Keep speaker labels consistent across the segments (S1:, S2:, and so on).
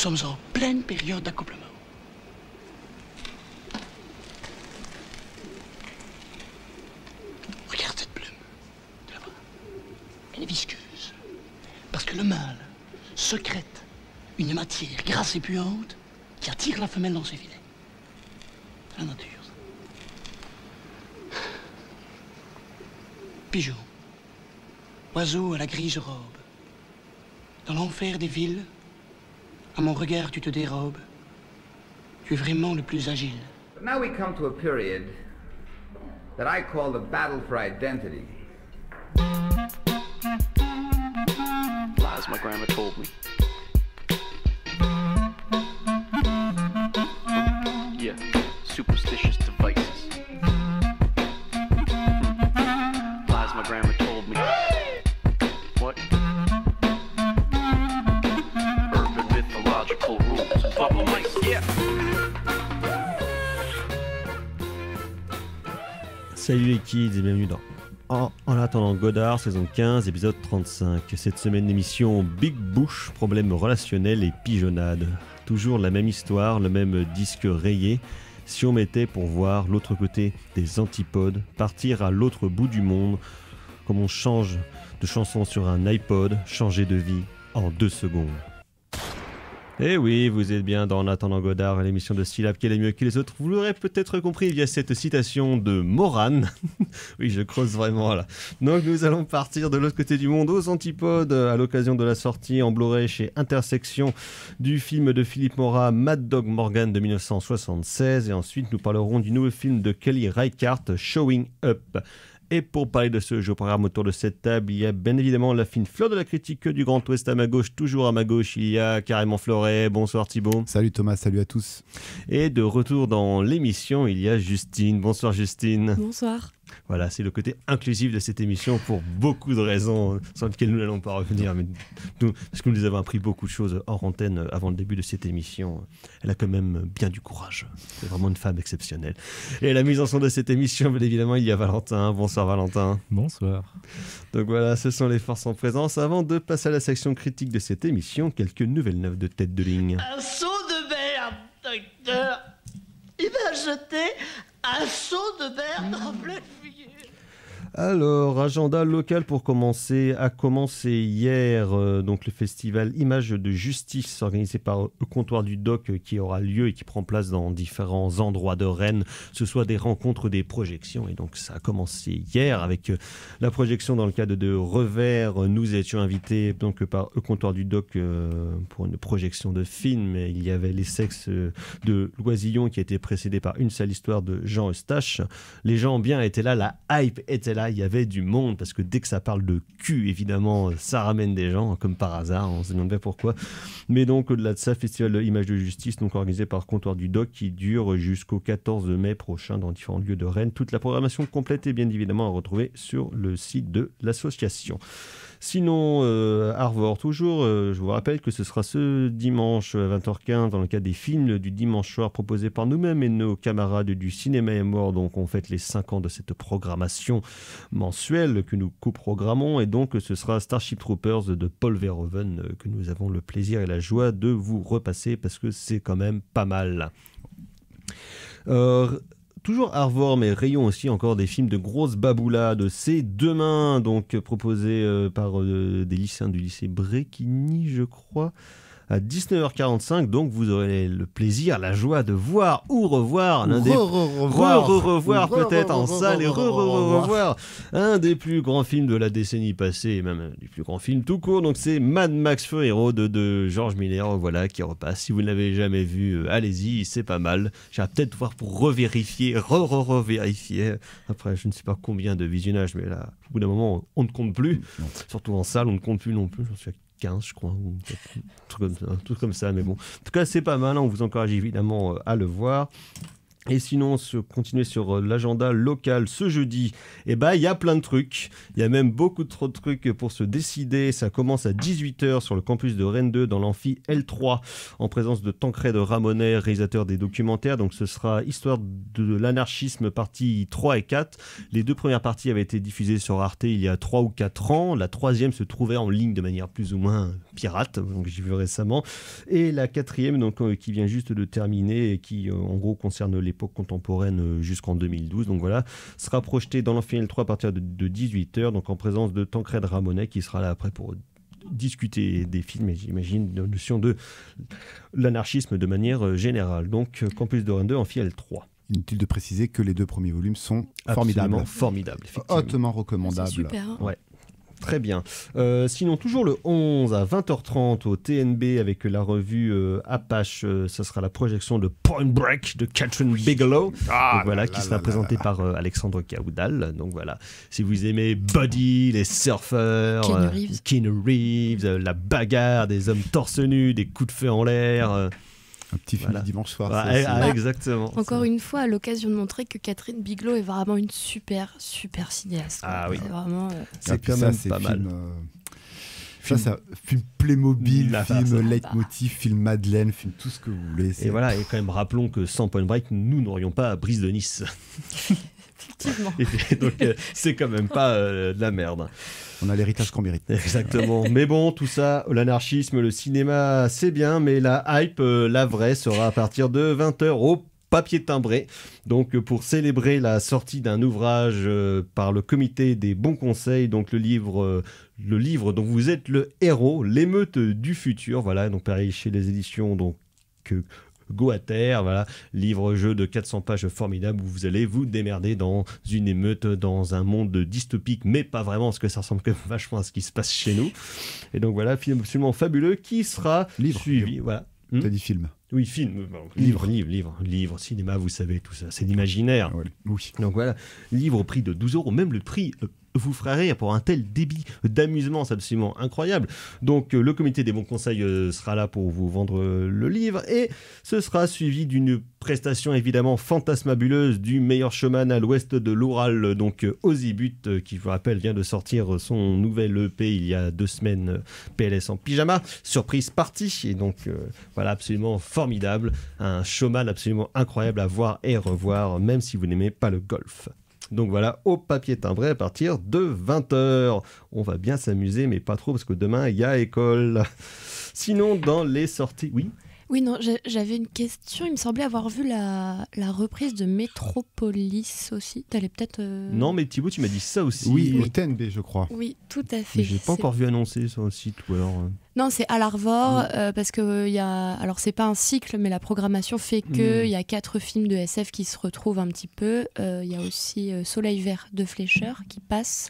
S1: sommes en pleine période d'accouplement. Regarde cette plume, de là-bas. Elle est visqueuse. Parce que le mâle secrète une matière grasse et puante qui attire la femelle dans ses filets. C'est la nature, ça. Pigeon. Oiseau à la grise robe. Dans l'enfer des villes, à mon regard tu te dérobes. Tu es vraiment le plus agile.
S2: Now we come to a period that I call the battle for identity.
S3: Lies my grandma told me. Yeah, superstitious devices. Lies my grandma told me. What? Urban mythological rules. Bubble mice, yeah.
S4: Salut les kids et bienvenue dans En attendant Godard, saison 15, épisode 35. Cette semaine d'émission Big Bush, problèmes relationnels et pigeonnades. Toujours la même histoire, le même disque rayé. Si on mettait pour voir l'autre côté des antipodes, partir à l'autre bout du monde, comme on change de chanson sur un iPod, changer de vie en 2 secondes. Eh oui, vous êtes bien dans En attendant Godard, l'émission de Syllab qui est mieux que les autres. Vous l'aurez peut-être compris via cette citation de Moran. Oui, je creuse vraiment là. Donc nous allons partir de l'autre côté du monde aux antipodes à l'occasion de la sortie en Blu-ray chez Intersection du film de Philippe Mora, Mad Dog Morgan de 1976. Et ensuite nous parlerons du nouveau film de Kelly Reichardt, Showing Up. Et pour parler de ce jeu au programme autour de cette table, il y a bien évidemment la fine fleur de la critique du Grand Ouest à ma gauche. Toujours à ma gauche, il y a Carrément Fleuret. Bonsoir Thibaut.
S5: Salut Thomas, salut à tous.
S4: Et de retour dans l'émission, il y a Justine. Bonsoir Justine.
S6: Bonsoir.
S4: Voilà, c'est le côté inclusif de cette émission pour beaucoup de raisons sur lesquelles nous n'allons pas revenir. Mais parce que nous avons appris beaucoup de choses hors antenne avant le début de cette émission. Elle a quand même bien du courage. C'est vraiment une femme exceptionnelle. Et à la mise en son de cette émission, bien évidemment, il y a Valentin. Bonsoir Valentin.
S5: Bonsoir.
S4: Donc voilà, ce sont les forces en présence. Avant de passer à la section critique de cette émission, quelques nouvelles neuves de tête de ligne.
S1: Un seau de merde, docteur. Il m'a jeté un seau de merde en pleine figure.
S4: Alors, agenda local pour commencer, a commencé hier donc le festival Images de Justice organisé par le comptoir du Doc qui aura lieu et qui prend place dans différents endroits de Rennes, ce soit des rencontres, des projections. Et donc ça a commencé hier avec la projection dans le cadre de Revers. Nous étions invités donc par le comptoir du Doc pour une projection de film. Il y avait Les Sexes de Loisillon qui a été précédé par Une sale histoire de Jean Eustache. Les gens bien étaient là, la hype était là. Il y avait du monde parce que dès que ça parle de cul, évidemment, ça ramène des gens, comme par hasard, on se demande pas pourquoi. Mais donc, au-delà de ça, festival de Images de Justice, donc organisé par Comptoir du Doc, qui dure jusqu'au 14 mai prochain dans différents lieux de Rennes. Toute la programmation complète est bien évidemment à retrouver sur le site de l'association. Sinon, Arvor, toujours, je vous rappelle que ce sera ce dimanche à 20h15 dans le cadre des films du dimanche soir proposés par nous-mêmes et nos camarades du Cinéma est mort. Donc on fête les 5 ans de cette programmation mensuelle que nous coprogrammons et donc ce sera Starship Troopers de Paul Verhoeven que nous avons le plaisir et la joie de vous repasser parce que c'est quand même pas mal. Toujours Arvor, mais rayon aussi encore des films de grosses baboulades. C'est demain, donc proposé par des lycéens du lycée Bréquigny, je crois, à 19h45. Donc vous aurez le plaisir, la joie de voir ou revoir revoir peut-être en salle et revoir un des plus grands films de la décennie passée et même du plus grand film tout court. Donc c'est Mad Max Fury Road de George Miller, voilà, qui repasse. Si vous ne l'avez jamais vu, allez-y, c'est pas mal. J'irai peut-être voir pour revérifier, revérifier. Après, je ne sais pas combien de visionnages, mais là, au bout d'un moment, on ne compte plus. Non. Surtout en salle, on ne compte plus non plus. J'en suis à 15, je crois, ou un truc comme ça, mais bon. En tout cas, c'est pas mal, on vous encourage évidemment à le voir. Et sinon, continuer sur l'agenda local ce jeudi, il y a plein de trucs. Il y a même beaucoup trop de trucs pour se décider. Ça commence à 18h sur le campus de Rennes 2 dans l'amphi L3 en présence de Tancred Ramonet, réalisateur des documentaires. Donc ce sera Histoire de l'anarchisme partie 3 et 4. Les 2 premières parties avaient été diffusées sur Arte il y a 3 ou 4 ans. La 3e se trouvait en ligne de manière plus ou moins Pirate, donc j'ai vu récemment, et la 4e donc, qui vient juste de terminer et qui en gros concerne l'époque contemporaine jusqu'en 2012. Donc voilà, sera projeté dans l'Amphi 3 à partir de 18h, donc en présence de Tancred Ramonet qui sera là après pour discuter des films et j'imagine de la notion de l'anarchisme de manière générale. Donc Campus de Rennes 2, Amphi 3.
S5: Inutile de préciser que les 2 premiers volumes sont
S4: Absolument
S5: formidables.
S4: formidables, effectivement.
S5: Hautement recommandables.
S6: C'est super. Hein.
S4: Ouais. Très bien. Sinon, toujours le 11 à 20h30 au TNB avec la revue Apache, ce sera la projection de Point Break de Catherine Bigelow. Donc voilà, qui sera présentée par Alexandre Caoudal. Donc voilà, si vous aimez Buddy, les surfeurs, Keanu Reeves, la bagarre, des hommes torse nus, des coups de feu en l'air.
S5: Un petit film du dimanche soir.
S4: Exactement.
S6: Encore une fois, à l'occasion de montrer que Catherine Bigelow est vraiment une super cinéaste.
S4: Ah oui.
S6: C'est vraiment.
S4: C'est quand même pas mal.
S5: Film Playmobil, film
S4: ça.
S5: Leitmotiv, film Madeleine, film tout ce que vous voulez.
S4: Et voilà, et quand même rappelons que sans Point Break, nous n'aurions pas Brise de Nice.
S6: Effectivement.
S4: Et donc c'est quand même pas de la merde.
S5: On a l'héritage qu'on mérite.
S4: Exactement. Mais bon, tout ça, l'anarchisme, le cinéma, c'est bien, mais la hype, la vraie, sera à partir de 20h au papier timbré. Donc pour célébrer la sortie d'un ouvrage par le comité des bons conseils, donc le livre dont vous êtes le héros, l'émeute du futur. Voilà, donc pareil chez les éditions donc Go à terre, voilà, livre-jeu de 400 pages formidable où vous allez vous démerder dans une émeute, dans un monde dystopique, mais pas vraiment, parce que ça ressemble quand même vachement à ce qui se passe chez nous. Et donc voilà, film absolument fabuleux qui sera suivi. Voilà.
S5: T'as dit film.
S4: Oui, film. Livre, cinéma, vous savez, tout ça, c'est l'imaginaire.
S5: Ouais, oui.
S4: Donc voilà, livre au prix de 12 €, même le prix vous ferez rire pour un tel débit d'amusement, c'est absolument incroyable. Donc le comité des bons conseils sera là pour vous vendre le livre et ce sera suivi d'une prestation évidemment fantasmabuleuse du meilleur showman à l'ouest de l'Oural, donc Ozibut, qui je vous rappelle vient de sortir son nouvel EP il y a 2 semaines, PLS en pyjama, surprise party, et donc voilà, absolument formidable, un showman absolument incroyable à voir et revoir, même si vous n'aimez pas le golf. Donc voilà, au papier timbré à partir de 20h. On va bien s'amuser, mais pas trop, parce que demain, il y a école. Sinon, dans les sorties...
S6: Oui, non, j'avais une question. Il me semblait avoir vu la reprise de Metropolis aussi. T'allais peut-être...
S4: Non, mais Thibaut, tu m'as dit ça aussi.
S5: Oui, au TNB, je crois.
S6: Oui, tout à fait.
S4: Mais j'ai pas encore vu annoncer sur le site, ou alors...
S6: Non, c'est à l'Arvor, parce que y a... Alors, c'est pas un cycle, mais la programmation fait qu'il y a 4 films de SF qui se retrouvent un petit peu. Il y a aussi Soleil Vert de Fleischer qui passe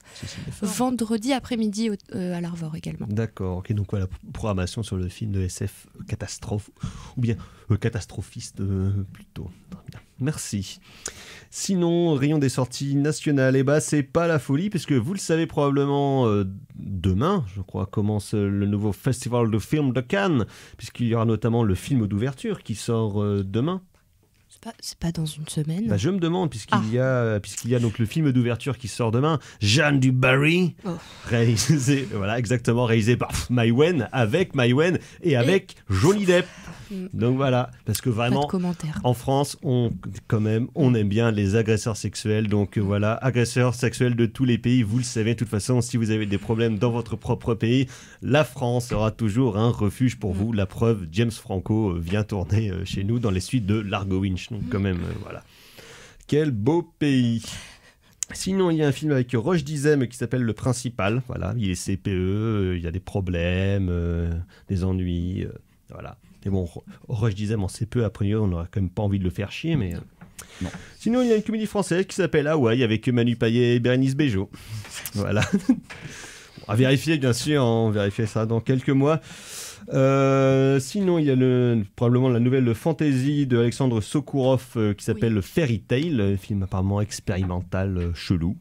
S6: vendredi après-midi à l'Arvor également.
S4: D'accord, ok, donc voilà, programmation sur le film de SF catastrophe, ou bien catastrophiste plutôt. Très bien. Merci. Sinon, rayon des sorties nationales, c'est pas la folie, puisque vous le savez probablement, demain, je crois, commence le nouveau festival de films de Cannes, puisqu'il y aura notamment le film d'ouverture qui sort demain.
S6: C'est pas dans une semaine.
S4: Je me demande, puisqu'il y a donc le film d'ouverture qui sort demain, Jeanne du Barry, réalisé par Maïwenn, avec Maïwenn et avec Johnny Depp. Donc voilà, parce que vraiment, en France, on aime bien les agresseurs sexuels. Donc voilà, agresseurs sexuels de tous les pays, vous le savez. De toute façon, si vous avez des problèmes dans votre propre pays, la France sera toujours un refuge pour vous. La preuve, James Franco vient tourner chez nous dans les suites de Largo Winch. Donc quand même, voilà. Quel beau pays. Sinon, il y a un film avec Roche Dizem qui s'appelle Le Principal. Voilà, il est CPE, il y a des problèmes, des ennuis, voilà. Mais bon, Roche Dizem en CPE, a priori, on n'aurait quand même pas envie de le faire chier, mais... Non. Sinon, il y a une comédie française qui s'appelle Hawaï avec Manu Payet et Bérénice Bejo. Voilà. À vérifier, bien sûr, on vérifiera ça dans quelques mois. Sinon, il y a probablement la nouvelle fantasy de Alexandre Sokourov qui s'appelle Fairy Tail, un film apparemment expérimental chelou.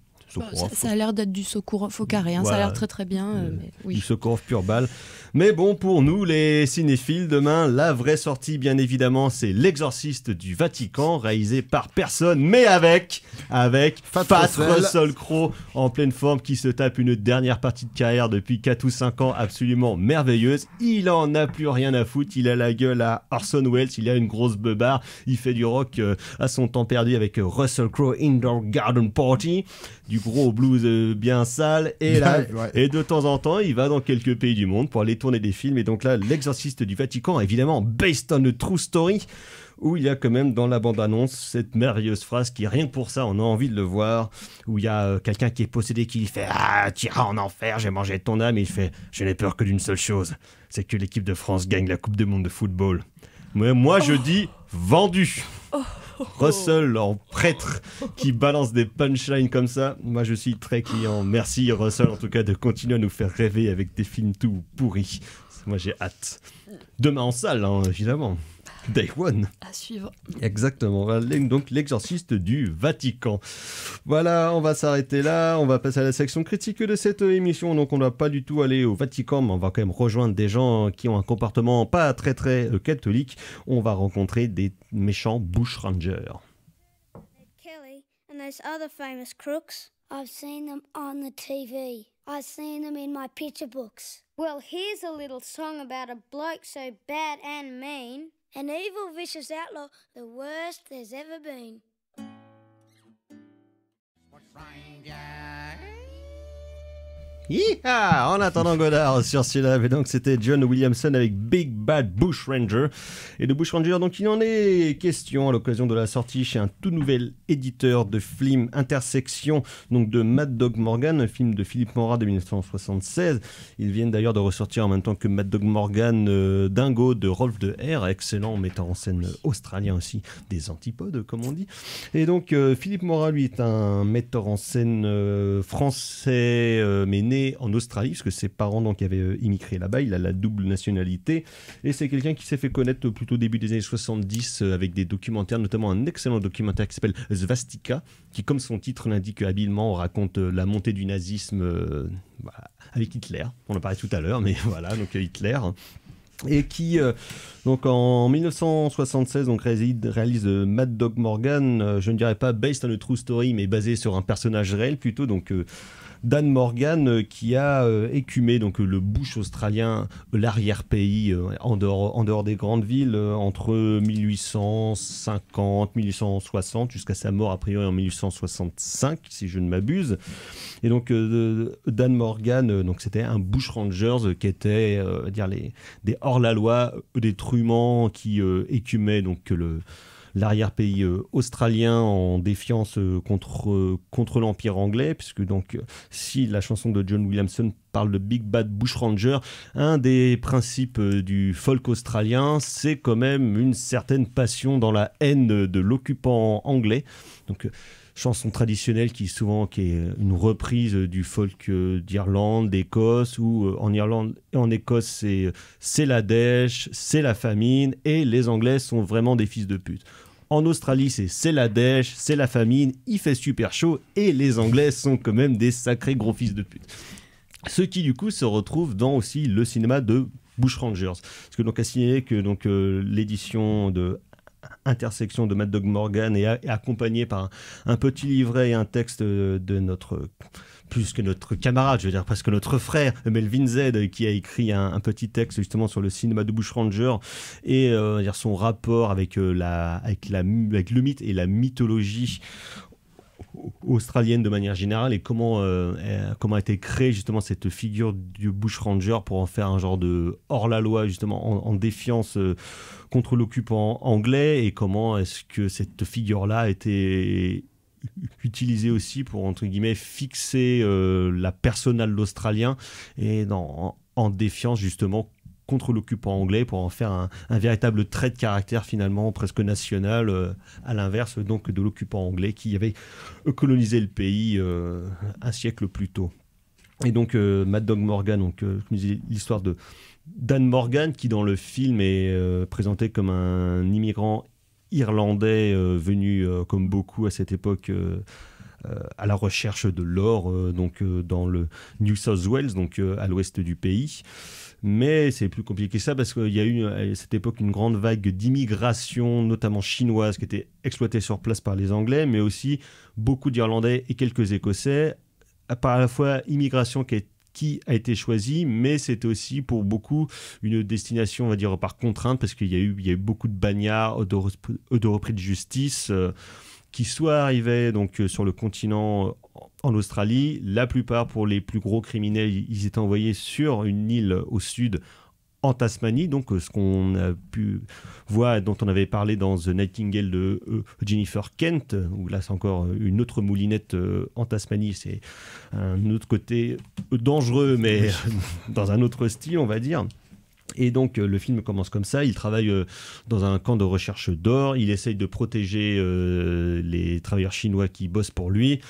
S6: Ça a l'air d'être du Sokourov au carré, ça a l'air très très bien. Mais oui.
S4: Du Sokourov pure balle. Mais bon, pour nous, les cinéphiles, demain, la vraie sortie, bien évidemment, c'est L'Exorciste du Vatican, réalisé par personne, mais avec Fat Russell Crowe, en pleine forme, qui se tape une dernière partie de carrière depuis 4 ou 5 ans, absolument merveilleuse. Il en a plus rien à foutre, il a la gueule à Orson Welles, il a une grosse beubare, il fait du rock à son temps perdu avec Russell Crowe Indoor Garden Party. Du gros blues bien sale. Et là,
S5: Ouais.
S4: et de temps en temps, il va dans quelques pays du monde pour aller tourner des films. Et donc là, L'Exorciste du Vatican, évidemment, based on a true story, où il y a quand même dans la bande-annonce cette merveilleuse phrase qui, rien que pour ça, on a envie de le voir, où il y a quelqu'un qui est possédé qui lui fait « Ah, tu iras en enfer, j'ai mangé ton âme », et il fait « Je n'ai peur que d'une seule chose, c'est que l'équipe de France gagne la Coupe du Monde de football. » Mais moi, je dis « Vendu !» Russell en prêtre qui balance des punchlines comme ça, moi je suis très client. Merci Russell en tout cas de continuer à nous faire rêver avec des films tout pourris. Moi j'ai hâte. Demain en salle, hein, évidemment. Day One.
S6: À suivre.
S4: Exactement. Voilà, donc l'exorciste du Vatican. Voilà, on va s'arrêter là. On va passer à la section critique de cette émission. Donc on ne va pas du tout aller au Vatican, mais on va quand même rejoindre des gens qui ont un comportement pas très catholique. On va rencontrer des méchants bushrangers.
S7: Kelly and those other famous crooks. I've seen them on the TV. I've seen them in my picture books. Well, here's a little song about a bloke so bad and mean. An evil, vicious outlaw, the worst there's ever been.
S4: Yeeha! En attendant Godard sur Syllab, et donc c'était John Williamson avec Big Bad Bushranger. Et de Bushranger, donc il en est question à l'occasion de la sortie chez un tout nouvel éditeur de film Intersection, donc de Mad Dog Morgan, un film de Philippe Mora de 1976. Ils viennent d'ailleurs de ressortir en même temps que Mad Dog Morgan, Dingo de Rolf de R, excellent metteur en scène australien aussi, des antipodes comme on dit. Et donc Philippe Mora, lui, est un metteur en scène français, mais né en Australie, parce que ses parents donc avaient immigré là-bas, il a la double nationalité, et c'est quelqu'un qui s'est fait connaître plutôt au début des années 70 avec des documentaires, notamment un excellent documentaire qui s'appelle Svastika, qui comme son titre l'indique habilement raconte la montée du nazisme avec Hitler, on en parlait tout à l'heure, mais voilà, donc Hitler, et qui donc en 1976 donc réalise Mad Dog Morgan, je ne dirais pas based on a true story, mais basé sur un personnage réel plutôt, donc Dan Morgan qui a écumé donc le bush australien, l'arrière-pays en dehors des grandes villes entre 1850, 1860 jusqu'à sa mort a priori en 1865 si je ne m'abuse. Et donc Dan Morgan, donc c'était un bushrangers qui était des hors-la-loi, des truands qui écumaient donc l'arrière-pays australien en défiance contre l'Empire anglais, puisque donc si la chanson de John Williamson parle de Big Bad Bushranger, un des principes du folk australien, c'est quand même une certaine passion dans la haine de l'occupant anglais. Donc chanson traditionnelle qui est une reprise du folk d'Irlande, d'Écosse, où en Irlande et en Écosse c'est la dèche, c'est la famine, et les Anglais sont vraiment des fils de pute. En Australie, c'est la dèche, c'est la famine, il fait super chaud, et les Anglais sont quand même des sacrés gros fils de pute. Ce qui du coup se retrouve dans aussi le cinéma de Bushrangers. Parce que donc à signaler que donc l'édition de Intersection de Mad Dog Morgan est accompagnée par un petit livret et un texte de notre, plus que notre camarade, je veux dire presque notre frère, Melvin Z, qui a écrit un petit texte justement sur le cinéma de Bushranger et son rapport avec le mythe et la mythologie australienne de manière générale, et comment a été créée justement cette figure du bushranger pour en faire un genre de hors-la-loi justement en défiance contre l'occupant anglais, et comment est-ce que cette figure-là a été utilisée aussi pour entre guillemets fixer la persona de l'Australien et en défiance justement contre l'occupant anglais, pour en faire un véritable trait de caractère finalement presque national, à l'inverse donc de l'occupant anglais qui avait colonisé le pays un siècle plus tôt. Et donc Mad Dog Morgan, donc l'histoire de Dan Morgan qui dans le film est présenté comme un immigrant irlandais venu comme beaucoup à cette époque à la recherche de l'or dans le New South Wales, donc à l'ouest du pays. Mais c'est plus compliqué que ça, parce qu'il y a eu à cette époque une grande vague d'immigration, notamment chinoise, qui était exploitée sur place par les Anglais, mais aussi beaucoup d'Irlandais et quelques Écossais. Par à la fois immigration qui a été choisie, mais c'était aussi pour beaucoup une destination, on va dire, par contrainte, parce qu'il y a eu beaucoup de bagnards, de repris de justice, qui soit arrivaient donc sur le continent en Australie. La plupart, pour les plus gros criminels, ils étaient envoyés sur une île au sud, en Tasmanie, donc ce qu'on a pu voir, dont on avait parlé dans The Nightingale de Jennifer Kent, où là c'est encore une autre moulinette en Tasmanie, c'est un autre côté dangereux, mais dans un autre style, on va dire. Et donc le film commence comme ça, il travaille dans un camp de recherche d'or, il essaye de protéger les travailleurs chinois qui bossent pour lui.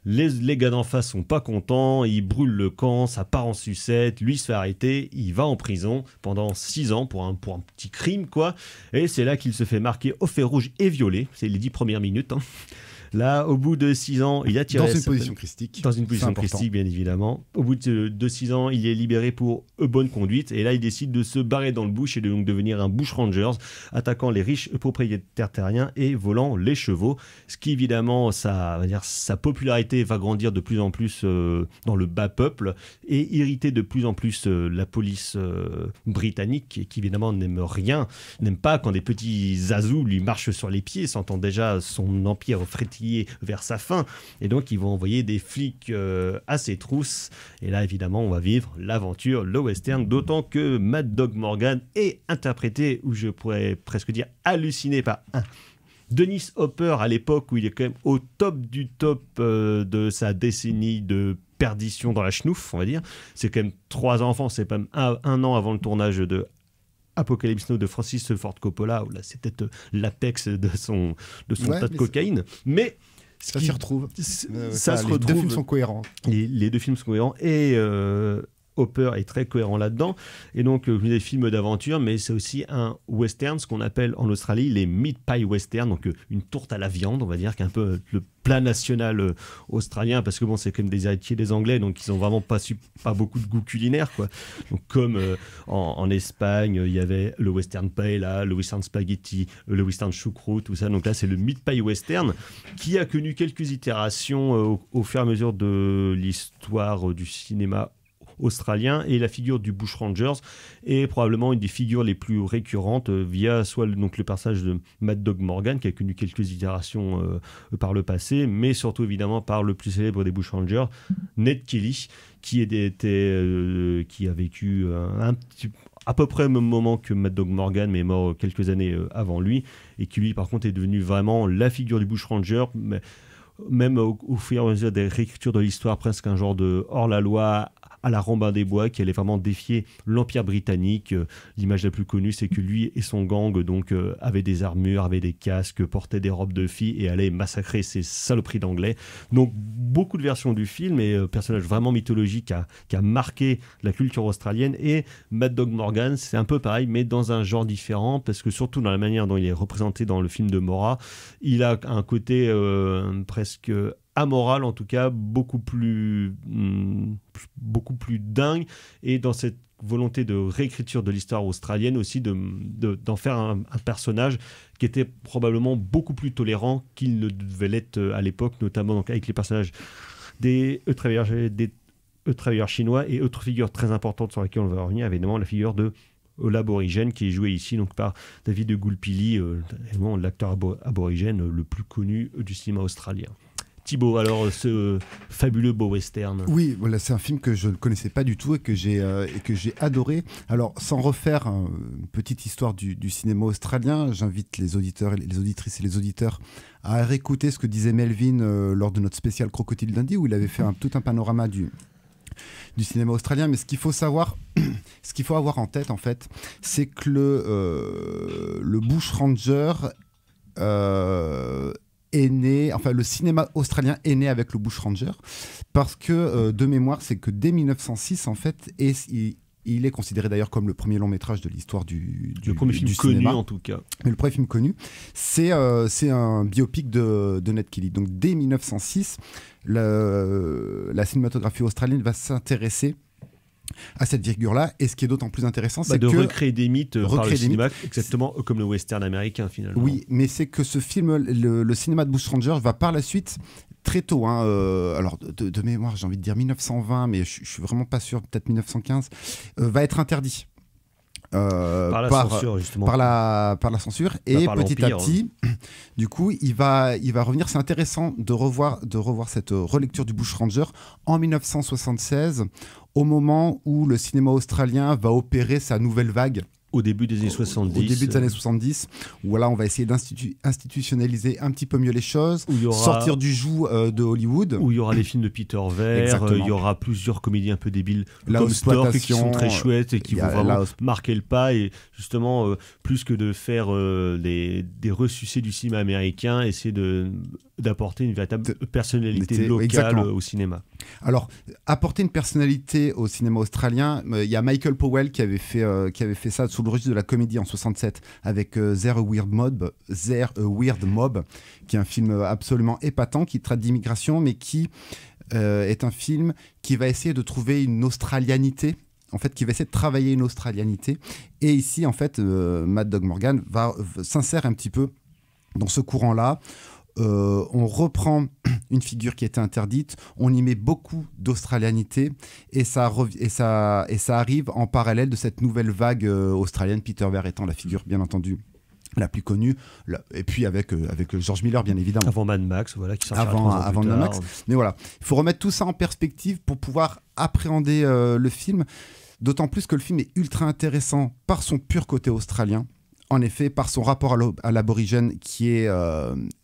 S4: Les gars d'en face sont pas contents, ils brûlent le camp, ça part en sucette, lui se fait arrêter, il va en prison pendant 6 ans pour un petit crime, quoi. Et c'est là qu'il se fait marquer au fer rouge et violet, c'est les 10 premières minutes. Là, au bout de 6 ans, il a tiré...
S5: Dans une position christique.
S4: Dans une position christique, bien évidemment. Au bout de 6 ans, il est libéré pour bonne conduite. Et là, il décide de se barrer dans le bush et de donc devenir un bushranger, attaquant les riches propriétaires terriens et volant les chevaux. Ce qui, évidemment, sa popularité va grandir de plus en plus dans le bas peuple et irriter de plus en plus la police britannique, qui, évidemment, n'aime pas quand des petits zazous lui marchent sur les pieds, sentant déjà son empire frétiller vers sa fin, et donc ils vont envoyer des flics à ses trousses, et là évidemment on va vivre l'aventure, le western, d'autant que Mad Dog Morgan est interprété, ou je pourrais presque dire halluciné, par Dennis Hopper, à l'époque où il est quand même au top du top de sa décennie de perdition dans la schnouf, on va dire. C'est quand même 3 enfants, c'est pas même un an avant le tournage de Apocalypse Now de Francis Ford Coppola, où là c'était l'apex de son tas de cocaïne, mais
S5: ça s'y retrouve.
S4: Ça se retrouve.
S5: Les deux films sont cohérents.
S4: Les deux films sont cohérents, et Hopper est très cohérent là-dedans. Et donc, des films d'aventure, mais c'est aussi un western, ce qu'on appelle en Australie les meat pie western, donc une tourte à la viande, on va dire, qui est un peu le plat national australien, parce que bon, c'est quand même des héritiers des Anglais, donc ils n'ont vraiment pas beaucoup de goût culinaire, quoi. Donc, comme en Espagne, il y avait le western paella, le western spaghetti, le western choucroute, tout ça. Donc là, c'est le meat pie western qui a connu quelques itérations au fur et à mesure de l'histoire du cinéma australien, et la figure du Bushrangers est probablement une des figures les plus récurrentes via soit donc le personnage de Mad Dog Morgan, qui a connu quelques itérations par le passé, mais surtout évidemment par le plus célèbre des Bushrangers, Ned Kelly, qui a vécu à peu près au même moment que Mad Dog Morgan, mais est mort quelques années avant lui, et qui lui par contre est devenu vraiment la figure du Bushranger, mais même au fur et à mesure des réécritures de l'histoire, presque un genre de hors-la-loi à la Robin des Bois, qui allait vraiment défier l'Empire britannique. L'image la plus connue, c'est que lui et son gang avaient des armures, avaient des casques, portaient des robes de filles et allaient massacrer ces saloperies d'anglais. Donc beaucoup de versions du film, et personnage vraiment mythologique qui a marqué la culture australienne. Et Mad Dog Morgan, c'est un peu pareil, mais dans un genre différent, parce que surtout dans la manière dont il est représenté dans le film de Mora, il a un côté presque amoral, en tout cas beaucoup plus dingue, et dans cette volonté de réécriture de l'histoire australienne aussi, d'en faire un personnage qui était probablement beaucoup plus tolérant qu'il ne devait l'être à l'époque, notamment donc avec les personnages des travailleurs chinois, et autre figure très importante sur laquelle on va revenir, évidemment la figure de l'aborigène, qui est joué ici donc par David de Gulpilly, l'acteur aborigène le plus connu du cinéma australien. Thibaut, alors ce fabuleux beau western.
S5: Oui, voilà, c'est un film que je ne connaissais pas du tout et que j'ai adoré. Alors, sans refaire une petite histoire du cinéma australien, j'invite les auditeurs, les auditrices et les auditeurs à réécouter ce que disait Melvin lors de notre spécial Crocodile Dundee, où il avait fait tout un panorama du cinéma australien. Mais ce qu'il faut savoir, ce qu'il faut avoir en tête, en fait, c'est que le bushranger est né, enfin le cinéma australien est né avec le bushranger, parce que de mémoire, c'est que dès 1906, en fait, il est considéré d'ailleurs comme le premier long métrage de l'histoire du
S4: premier film connu
S5: cinéma.
S4: En tout cas.
S5: Mais le premier film connu, c'est un biopic de Ned Kelly. Donc dès 1906, la cinématographie australienne va s'intéresser à cette virgule-là, et ce qui est d'autant plus intéressant, c'est
S4: de recréer des mythes par le cinéma, exactement comme le western américain finalement.
S5: Oui, mais c'est que ce film, le cinéma de Bushranger, va par la suite très tôt, alors de mémoire, j'ai envie de dire 1920, mais je suis vraiment pas sûr, peut-être 1915, va être interdit.
S4: Par la censure, justement.
S5: par la censure. Et
S4: par
S5: petit à
S4: l'Empire,
S5: petit, du coup, il va revenir. C'est intéressant de revoir cette relecture du Bushranger en 1976, au moment où le cinéma australien va opérer sa nouvelle vague.
S4: Au début des années 70.
S5: Au début des années 70, où voilà, on va essayer d'institutionnaliser un petit peu mieux les choses,
S4: Où il y aura-
S5: sortir du joug de Hollywood.
S4: Où il y aura les films de Peter Weir,
S5: Exactement.
S4: il y aura plusieurs comédies un peu débiles
S5: La
S4: comme Stork qui
S5: exploitation,
S4: sont très chouettes et qui
S5: il y
S4: vont
S5: a
S4: vraiment
S5: la-
S4: marquer le pas et justement plus que de faire des ressucés du cinéma américain, essayer d'apporter une véritable personnalité locale
S5: exactement.
S4: au cinéma.
S5: Alors, apporter une personnalité au cinéma australien, il y a Michael Powell qui avait fait ça sous le registre de la comédie en 67 avec There a Weird Mob, qui est un film absolument épatant, qui traite d'immigration, mais qui est un film qui va essayer de trouver une australianité, en fait, qui va essayer de travailler une australianité. Et ici, en fait, Mad Dog Morgan s'insère un petit peu dans ce courant-là. On reprend une figure qui était interdite, on y met beaucoup d'australianité et ça arrive en parallèle de cette nouvelle vague australienne, Peter Weir étant la figure bien entendu la plus connue, et puis avec George Miller bien évidemment.
S4: Avant Mad Max, voilà, qui sortira 3 ans
S5: Avant
S4: plus
S5: Mad
S4: tard.
S5: Max. Mais voilà, il faut remettre tout ça en perspective pour pouvoir appréhender le film, d'autant plus que le film est ultra intéressant par son pur côté australien. En effet, par son rapport à l'aborigène qui est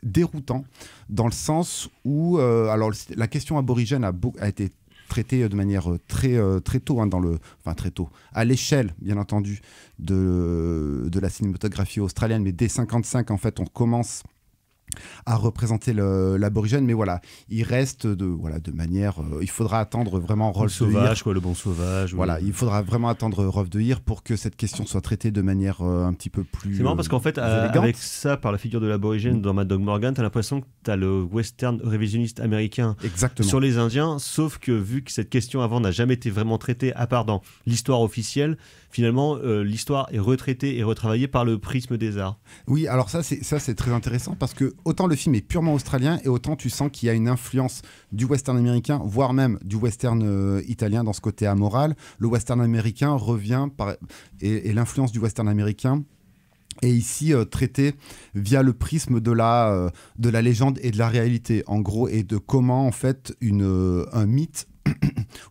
S5: déroutant, dans le sens où alors, la question aborigène a été traitée de manière très tôt, très tôt, à l'échelle, bien entendu, de la cinématographie australienne, mais dès 55, en fait, on commence à représenter l'aborigène, mais voilà, il reste de manière, il faudra attendre vraiment Rolf de Heer.
S4: Le bon sauvage.
S5: Voilà, il faudra vraiment attendre Rolf de Heer pour que cette question soit traitée de manière un petit peu plus
S4: C'est marrant parce qu'en fait, avec ça, par la figure de l'aborigène dans Mad Dog Morgan, t'as l'impression que t'as le western révisionniste américain sur les Indiens, sauf que vu que cette question avant n'a jamais été vraiment traitée, à part dans l'histoire officielle, finalement, l'histoire est retraitée et retravaillée par le prisme des arts.
S5: Oui, alors ça c'est très intéressant parce que autant le film est purement australien et autant tu sens qu'il y a une influence du western américain, voire même du western italien dans ce côté amoral. Le western américain revient et l'influence du western américain est ici traité via le prisme de la légende et de la réalité, en gros, et de comment en fait un mythe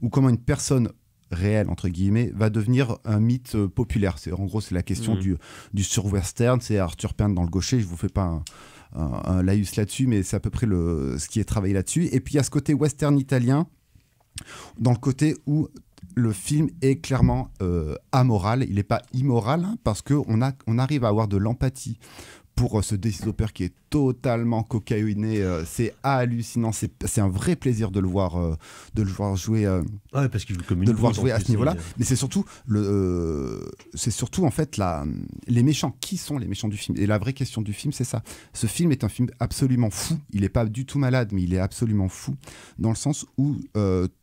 S5: ou comment une personne réelle entre guillemets va devenir un mythe populaire. En gros, c'est la question du sur-western. C'est Arthur Penn dans Le Gaucher. Je vous fais pas un laïus là-dessus, mais c'est à peu près ce qui est travaillé là-dessus. Et puis il y a ce côté western italien, dans le côté où le film est clairement amoral. Il n'est pas immoral, hein, parce qu'on arrive à avoir de l'empathie pour ce Daisy Hopper qui est totalement cocaïné. C'est hallucinant. C'est un vrai plaisir de le voir jouer.
S4: Ouais, parce qu'il joue comme une
S5: de le voir
S4: brute,
S5: jouer
S4: en
S5: à
S4: plus,
S5: ce niveau-là. Mais c'est surtout en fait les méchants. Qui sont les méchants du film? Et la vraie question du film, c'est ça. Ce film est un film absolument fou. Il n'est pas du tout malade, mais il est absolument fou dans le sens où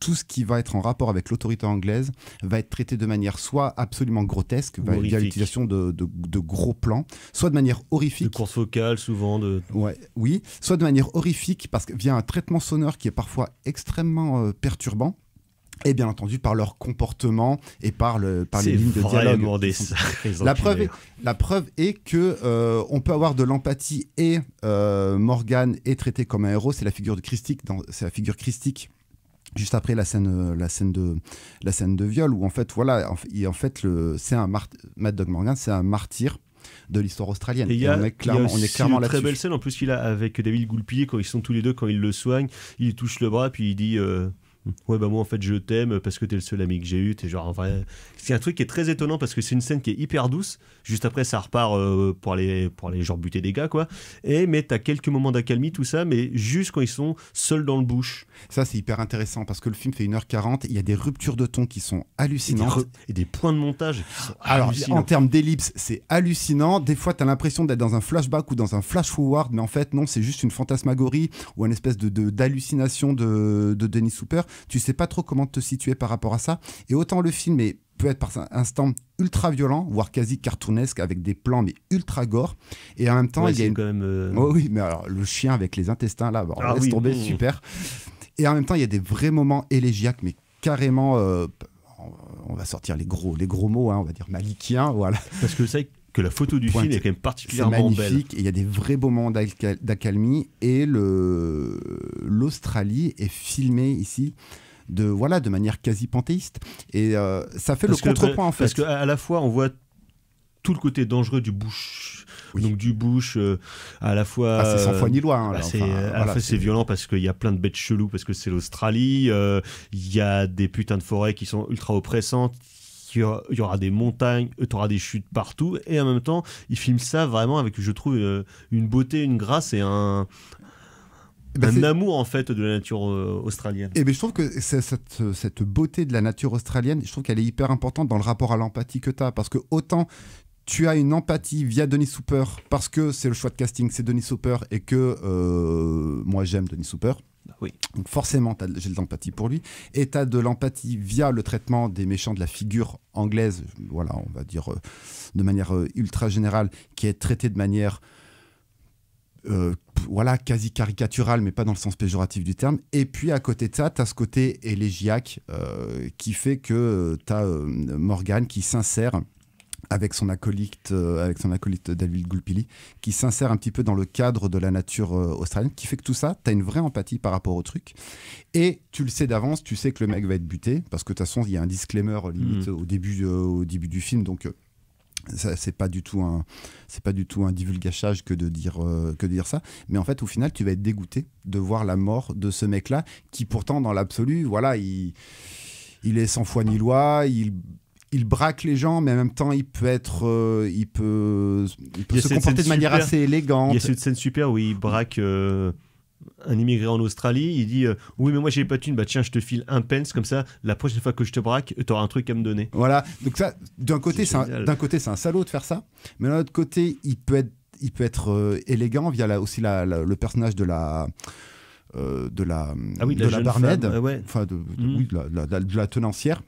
S5: tout ce qui va être en rapport avec l'autorité anglaise va être traité de manière soit absolument grotesque, via l'utilisation de gros plans, soit de manière horrifique.
S4: De course focale, souvent.
S5: Oui, soit de manière horrifique, parce que via un traitement sonore qui est parfois extrêmement perturbant. Et bien entendu par leur comportement et par les lignes de dialogue. La preuve est que on peut avoir de l'empathie et Morgan est traité comme un héros. C'est la figure de Christique. C'est la figure christique. Juste après la scène de viol où en fait Mad Dog Morgan, c'est un martyr de l'histoire australienne.
S4: Et on est clairement
S5: là-dessus.
S4: Très belle scène en plus qu'il a avec David Goulpier quand ils sont tous les deux, quand il le soigne, il lui touche le bras puis il dit ouais bah moi en fait je t'aime parce que t'es le seul ami que j'ai eu. T'es genre en vrai. C'est un truc qui est très étonnant parce que c'est une scène qui est hyper douce. Juste après ça repart pour aller genre buter des gars quoi. Mais t'as quelques moments d'accalmie tout ça, mais juste quand ils sont seuls dans le bush.
S5: Ça c'est hyper intéressant parce que le film fait 1h40. Il y a des ruptures de ton qui sont hallucinantes
S4: et des points de montage qui sont
S5: alors
S4: hallucinants.
S5: En termes d'ellipse c'est hallucinant. Des fois t'as l'impression d'être dans un flashback ou dans un flash forward, mais en fait non, c'est juste une fantasmagorie ou une espèce d'hallucination de Dennis Hopper. Tu sais pas trop comment te situer par rapport à ça. Et autant le film peut être par instant ultra violent, voire quasi cartoonesque, avec des plans mais ultra gore. Et en même temps, il y a
S4: quand même.
S5: Oh oui, mais alors le chien avec les intestins là, tomber, super. Et en même temps, il y a des vrais moments élégiaques, mais carrément on va sortir les gros mots, hein, on va dire malikiens, voilà.
S4: Parce que c'est que la photo du film est quand même particulièrement belle.
S5: C'est magnifique, et il y a des vrais beaux moments d'accalmie, et l'Australie est filmée ici de manière quasi panthéiste, et ça fait le contrepoint en fait.
S4: Parce qu'à la fois on voit tout le côté dangereux du bush, donc du bush à la fois
S5: c'est sans foi ni loi, hein,
S4: c'est violent parce qu'il y a plein de bêtes cheloues, parce que c'est l'Australie, il y a des putains de forêts qui sont ultra oppressantes, il y aura des montagnes, tu auras des chutes partout, et en même temps il filme ça vraiment avec, je trouve, une beauté, une grâce et un amour en fait de la nature australienne.
S5: Et je trouve que cette beauté de la nature australienne, je trouve qu'elle est hyper importante dans le rapport à l'empathie que tu as, parce que autant tu as une empathie via Dennis Hooper, parce que c'est le choix de casting, c'est Dennis Hooper, et que moi j'aime Dennis Hooper.
S4: Oui.
S5: Donc forcément, j'ai de l'empathie pour lui. Et tu as de l'empathie via le traitement des méchants de la figure anglaise, voilà, on va dire de manière ultra générale, qui est traitée de manière quasi caricaturale, mais pas dans le sens péjoratif du terme. Et puis à côté de ça, tu as ce côté élégiaque qui fait que tu as Morgan qui s'insère avec son acolyte David Gulpilly, qui s'insère un petit peu dans le cadre de la nature australienne, qui fait que tout ça, tu as une vraie empathie par rapport au truc. Et tu le sais d'avance, tu sais que le mec va être buté, parce que de toute façon, il y a un disclaimer limite au début du film, donc c'est pas du tout un divulgachage que de dire ça. Mais en fait, au final, tu vas être dégoûté de voir la mort de ce mec-là, qui pourtant, dans l'absolu, voilà, il est sans foi ni loi, il braque les gens, mais en même temps, il peut se comporter de manière assez élégante.
S4: Il y a cette scène super où il braque un immigré en Australie. Il dit oui, mais moi j'ai pas de thune, bah tiens, je te file un pence, comme ça, la prochaine fois que je te braque, t'auras un truc à me donner.
S5: Voilà. Donc ça, d'un côté, c'est un salaud de faire ça, mais d'un autre côté, il peut être élégant via le personnage de la Barnett, de la tenancière,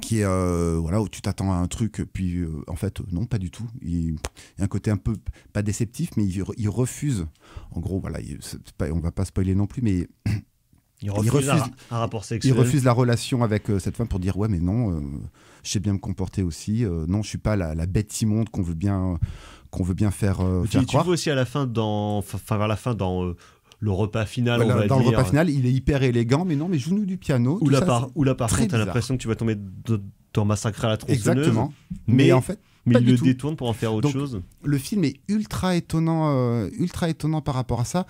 S5: qui est où tu t'attends à un truc, puis en fait non, pas du tout. Il y a un côté un peu pas déceptif, mais il refuse, en gros, voilà, on va pas spoiler non plus, mais
S4: il refuse un rapport sexuel.
S5: Il refuse la relation avec cette femme pour dire ouais, mais non, je sais bien me comporter aussi, non, je suis pas la bête immonde qu'on veut bien faire croire.
S4: Tu vois aussi à la fin vers la fin dans le repas final,
S5: dans le repas final, il est hyper élégant, mais non, mais joue-nous du piano.
S4: Ou là, par contre, t'as l'impression que tu vas tomber dans Massacre à la tronçonneuse.
S5: Exactement.
S4: Mais
S5: en fait,
S4: il le
S5: tout.
S4: détourne pour en faire autre chose.
S5: Le film est ultra étonnant par rapport à ça.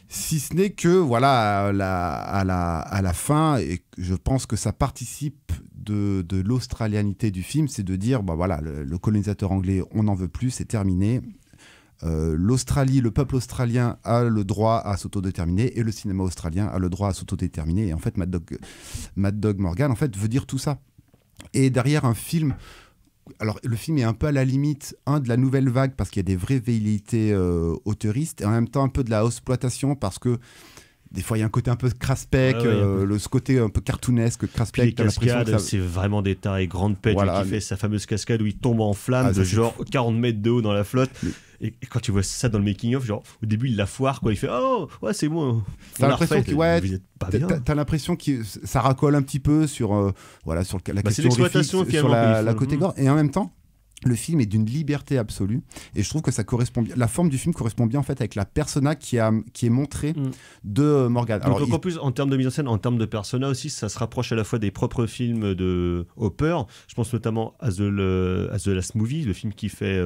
S5: Si ce n'est que, voilà, à la fin, et je pense que ça participe de l'australianité du film, c'est de dire, bah voilà, le colonisateur anglais, on n'en veut plus, c'est terminé. L'Australie, le peuple australien a le droit à s'autodéterminer, et le cinéma australien a le droit à s'autodéterminer. Et en fait, Mad Dog Morgan, en fait, veut dire tout ça. Et derrière un film, alors le film est un peu à la limite de la nouvelle vague, parce qu'il y a des vraies velléités auteuristes, et en même temps un peu de la exploitation, parce que des fois il y a un côté un peu craspec, ce côté un peu cartoonesque, craspec.
S4: Puis les cascades, c'est vraiment des tarés grande pète, qui fait sa fameuse cascade où il tombe en flammes de genre 40 mètres de haut dans la flotte. Et quand tu vois ça dans le making of, genre au début il la foire, quoi, il fait oh ouais, c'est bon.
S5: T'as l'impression que ça racole un petit peu sur la question
S4: l'exploitation,
S5: sur la côté gore, et en même temps le film est d'une liberté absolue, et je trouve que ça correspond bien. La forme du film correspond bien en fait avec la persona qui est montrée de Morgan.
S4: Alors, donc en plus, en termes de mise en scène, en termes de persona aussi, ça se rapproche à la fois des propres films de Hopper. Je pense notamment à The Last Movie, le film qu'il fait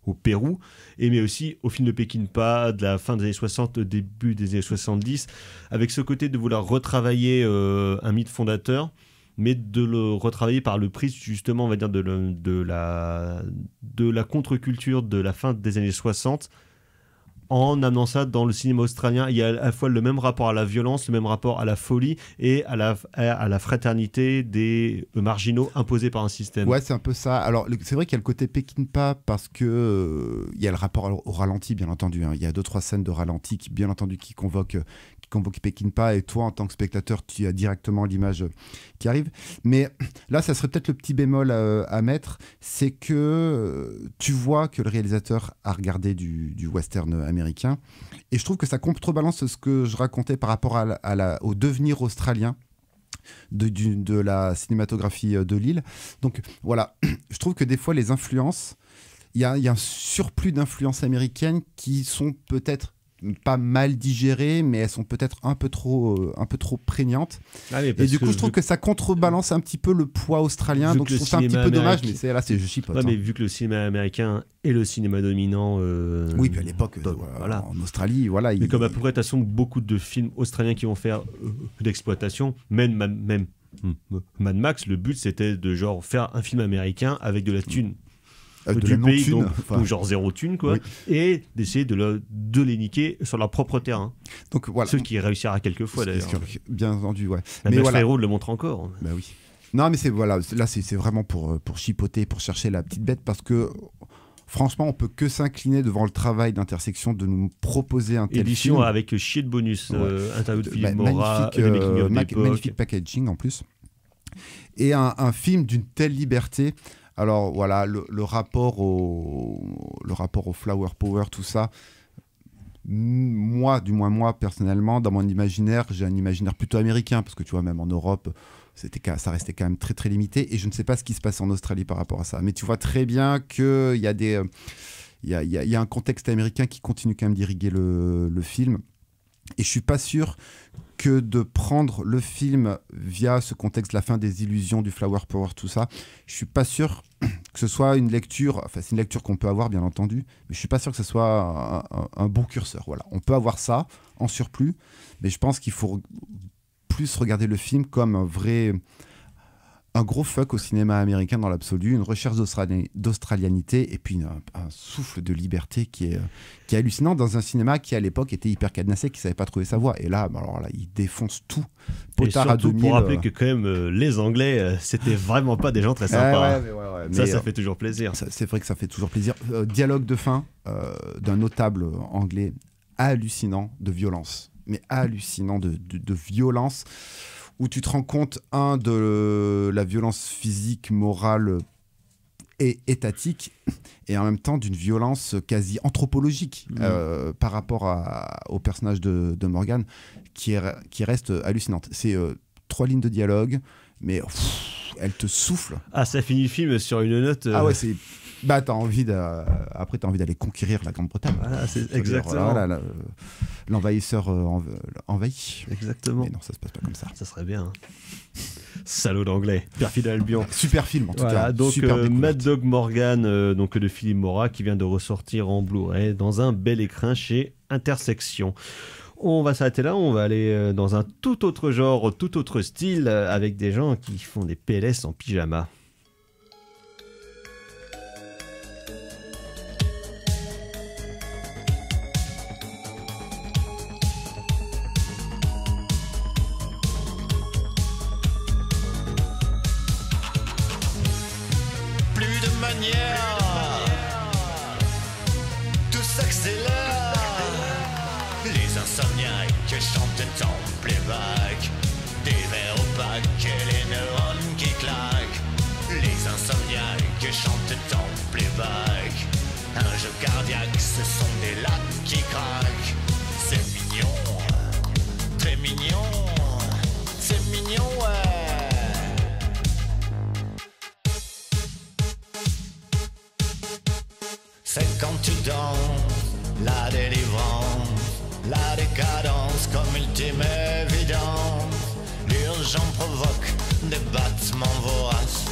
S4: au Pérou, mais aussi au film de Peckinpah de la fin des années 60, début des années 70, avec ce côté de vouloir retravailler un mythe fondateur, mais de le retravailler par le prisme, justement, on va dire, de la contre-culture de la fin des années 60, en amenant ça dans le cinéma australien. Il y a à la fois le même rapport à la violence, le même rapport à la folie et à la fraternité des marginaux imposés par un système.
S5: Ouais, c'est un peu ça. Alors, c'est vrai qu'il y a le côté Peckinpah, parce que il y a le rapport au ralenti, bien entendu. Il y a 2-3 scènes de ralenti, bien entendu, qui convoquent Peckinpah, et toi, en tant que spectateur, tu as directement l'image qui arrive. Mais là, ça serait peut-être le petit bémol à mettre, c'est que tu vois que le réalisateur a regardé du western américain, et je trouve que ça contrebalance ce que je racontais par rapport au devenir australien de la cinématographie de Lille. Donc voilà, je trouve que des fois les influences, il y a un surplus d'influences américaines qui sont peut-être pas mal digérées, mais elles sont peut-être un peu trop prégnantes. Et du coup, je trouve que ça contrebalance un petit peu le poids australien. Donc je trouve ça un petit peu dommage, mais je chipote.
S4: Ouais, mais vu que le cinéma américain est le cinéma dominant.
S5: Oui, puis à l'époque,
S4: voilà.
S5: en Australie, voilà.
S4: Mais comme à peu près, de toute façon, beaucoup de films australiens qui vont faire d'exploitation, même Mad Max, le but c'était de genre faire un film américain avec de la thune. Du pays, donc genre zéro thune, quoi, oui. Et d'essayer de les niquer sur leur propre terrain.
S5: Donc voilà.
S4: Ce qui réussira quelques fois d'ailleurs.
S5: Bien entendu, ouais.
S4: Mais voilà. Frérot le montre encore.
S5: Bah oui. Non, mais c'est vraiment pour chipoter, pour chercher la petite bête, parce que franchement, on peut que s'incliner devant le travail d'Intersection de nous proposer un tel
S4: édition
S5: film.
S4: avec chier de bonus, interview de Philippe Mora,
S5: magnifique packaging en plus, et un film d'une telle liberté. Alors voilà, le rapport au flower power, tout ça, moi personnellement, dans mon imaginaire, j'ai un imaginaire plutôt américain, parce que tu vois, même en Europe, ça restait quand même très très limité, et je ne sais pas ce qui se passe en Australie par rapport à ça. Mais tu vois très bien qu'il y a un contexte américain qui continue quand même d'irriguer le film. Et je suis pas sûr que de prendre le film via ce contexte, la fin des illusions, du flower power, tout ça, je suis pas sûr que ce soit une lecture, enfin c'est une lecture qu'on peut avoir bien entendu, mais je suis pas sûr que ce soit un bon curseur. Voilà, on peut avoir ça en surplus, mais je pense qu'il faut plus regarder le film comme un gros fuck au cinéma américain dans l'absolu, une recherche d'australianité et puis un souffle de liberté qui est hallucinant dans un cinéma qui à l'époque était hyper cadenassé, qui savait pas trouver sa voie. Et là, il défonce tout.
S4: Potard à 2000. Pour rappeler que quand même les Anglais, c'était vraiment pas des gens très sympas.
S5: Mais
S4: ça fait toujours plaisir.
S5: C'est vrai que ça fait toujours plaisir. Dialogue de fin d'un notable anglais hallucinant de violence, mais hallucinant de violence. Où tu te rends compte, de la violence physique, morale et étatique, et en même temps d'une violence quasi anthropologique par rapport au personnage de Morgan, qui reste hallucinante. C'est 3 lignes de dialogue, mais elle te souffle.
S4: Ah, ça finit le film sur une note...
S5: Ah ouais, c'est... Bah, après, t'as envie d'aller conquérir la Grande-Bretagne.
S4: Voilà, c'est exactement.
S5: L'envahisseur envahit.
S4: Exactement.
S5: Mais non, ça se passe pas comme ça.
S4: Ça serait bien. Salaud d'anglais. Perfide Albion.
S5: Super film, en tout cas.
S4: Donc, Mad Dog Morgan, donc de Philippe Mora, qui vient de ressortir en Blu-ray dans un bel écrin chez Intersection. On va s'arrêter là, on va aller dans un tout autre genre, tout autre style, avec des gens qui font des PLS en pyjama.
S8: Tout s'accélère. Les insomniaques chantent en playback, des verres opaques et les neurones qui claquent. Les insomniaques chantent en playback, un jeu cardiaque, ce sont des lattes qui craquent. C'est mignon, très mignon, c'est mignon, ouais. C'est quand tu danses, la délivrance, la décadence comme ultime évidence. L'urgence provoque des battements voraces,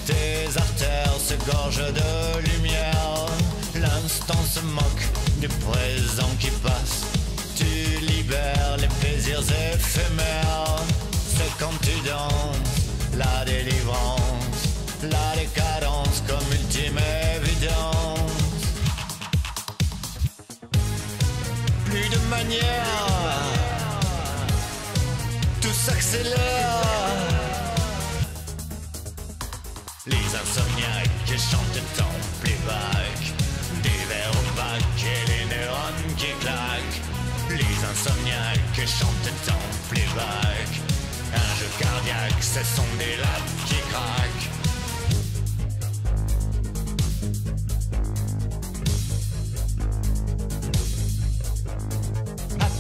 S8: tes artères se gorgent de lumière. L'instant se moque du présent qui passe, tu libères les plaisirs éphémères. C'est quand tu danses, la délivrance, la décadence comme ultime évidence. Plus de manière, tout s'accélère. Les insomniaques chantent en playback, des verres opaques et les neurones qui claquent. Les insomniaques chantent en playback, un jeu cardiaque, ce sont des lattes qui craquent.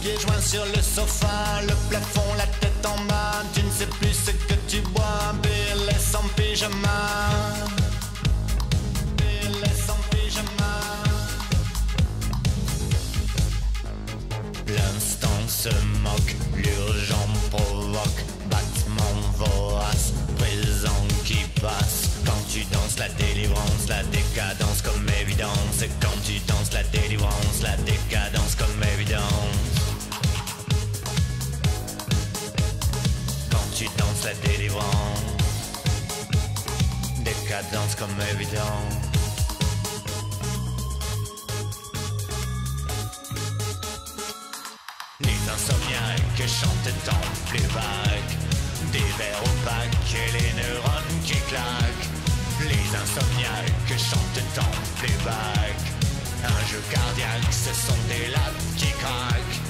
S8: Pieds joints sur le sofa, le plafond, la tête tête en bas, tu ne sais plus ce que tu bois. PLS en pyjama. PLS en pyjama. L'instant se moque, l'urgent provoque. Battement vorace, présent qui passe. Quand tu danses la délivrance, la décadence comme évidence. Et quand tu danses la délivrance, la décadence comme évidence. Quand tu danses la délivrance, décadence comme évidence. Les insomniaques chantent en plus vague. Des vers opaques et les neurones qui claquent. Les insomniaques chantent en plus vague. Un jeu cardiaque, ce sont des lattes qui craquent.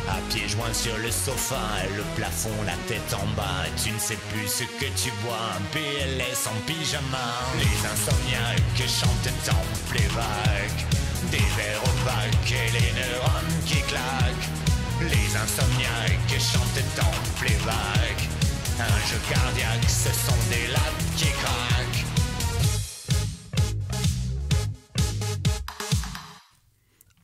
S8: À pieds joints sur le sofa, le plafond, la tête en bas. Tu ne sais plus ce que tu bois, un PLS en pyjama. Les insomniaques chantent en plus vague. Des vers opaques et les neurones qui claquent. Les insomniaques chantent en plus vague. Un jeu cardiaque, ce sont des lattes qui craquent.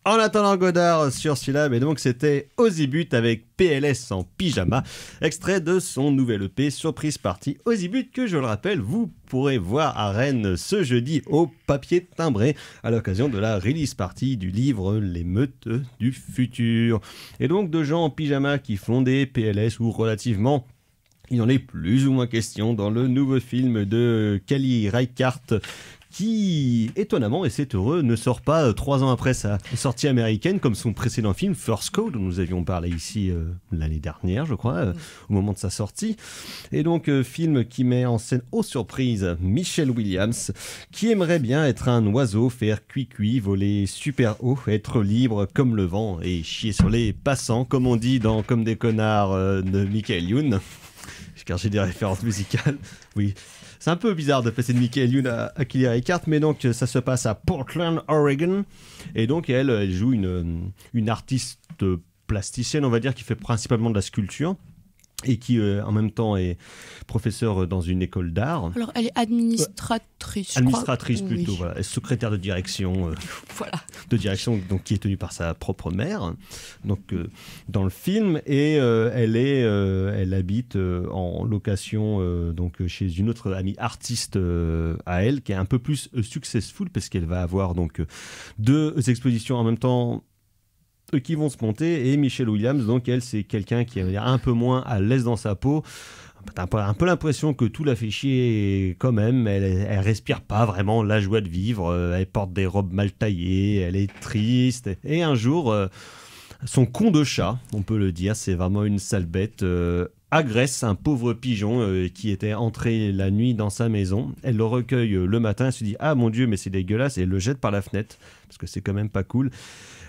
S4: En attendant Godard sur Syllab, et donc c'était Ozibut avec PLS en pyjama, extrait de son nouvel EP Surprise Party Ozibut que, je le rappelle, vous pourrez voir à Rennes ce jeudi au papier timbré à l'occasion de la release party du livre Les Meutes du Futur. Et donc de gens en pyjama qui font des PLS ou relativement... Il en est plus ou moins question dans le nouveau film de Kelly Reichardt qui, étonnamment, et c'est heureux, ne sort pas 3 ans après sa sortie américaine comme son précédent film First Code, dont nous avions parlé ici l'année dernière, je crois, au moment de sa sortie. Et donc, film qui met en scène aux surprises Michelle Williams, qui aimerait bien être un oiseau, faire cuit-cuit, voler super haut, être libre comme le vent et chier sur les passants, comme on dit dans Comme des connards de Michael Youn. Car j'ai des références musicales. Oui, c'est un peu bizarre de passer de Michael Youn à Kelly Reichardt, mais donc ça se passe à Portland, Oregon. Et donc elle joue une artiste plasticienne, on va dire, qui fait principalement de la sculpture. Et qui en même temps est professeure dans une école d'art.
S6: Alors elle est administratrice,
S4: administratrice
S6: je crois.
S4: plutôt,
S6: Oui.
S4: voilà, secrétaire de direction.
S6: Voilà.
S4: De direction, donc qui est tenue par sa propre mère, donc dans le film, et elle habite en location donc chez une autre amie artiste à elle, qui est un peu plus successful parce qu'elle va avoir donc 2 expositions en même temps qui vont se monter, et Michelle Williams, donc elle, c'est quelqu'un qui est un peu moins à l'aise dans sa peau. T'as un peu l'impression que tout la fait chier quand même. Elle respire pas vraiment la joie de vivre. Elle porte des robes mal taillées, elle est triste. Et un jour, son con de chat, on peut le dire, c'est vraiment une sale bête, agresse un pauvre pigeon qui était entré la nuit dans sa maison. Elle le recueille le matin, elle se dit « Ah mon Dieu, mais c'est dégueulasse !» et elle le jette par la fenêtre, parce que c'est quand même pas cool.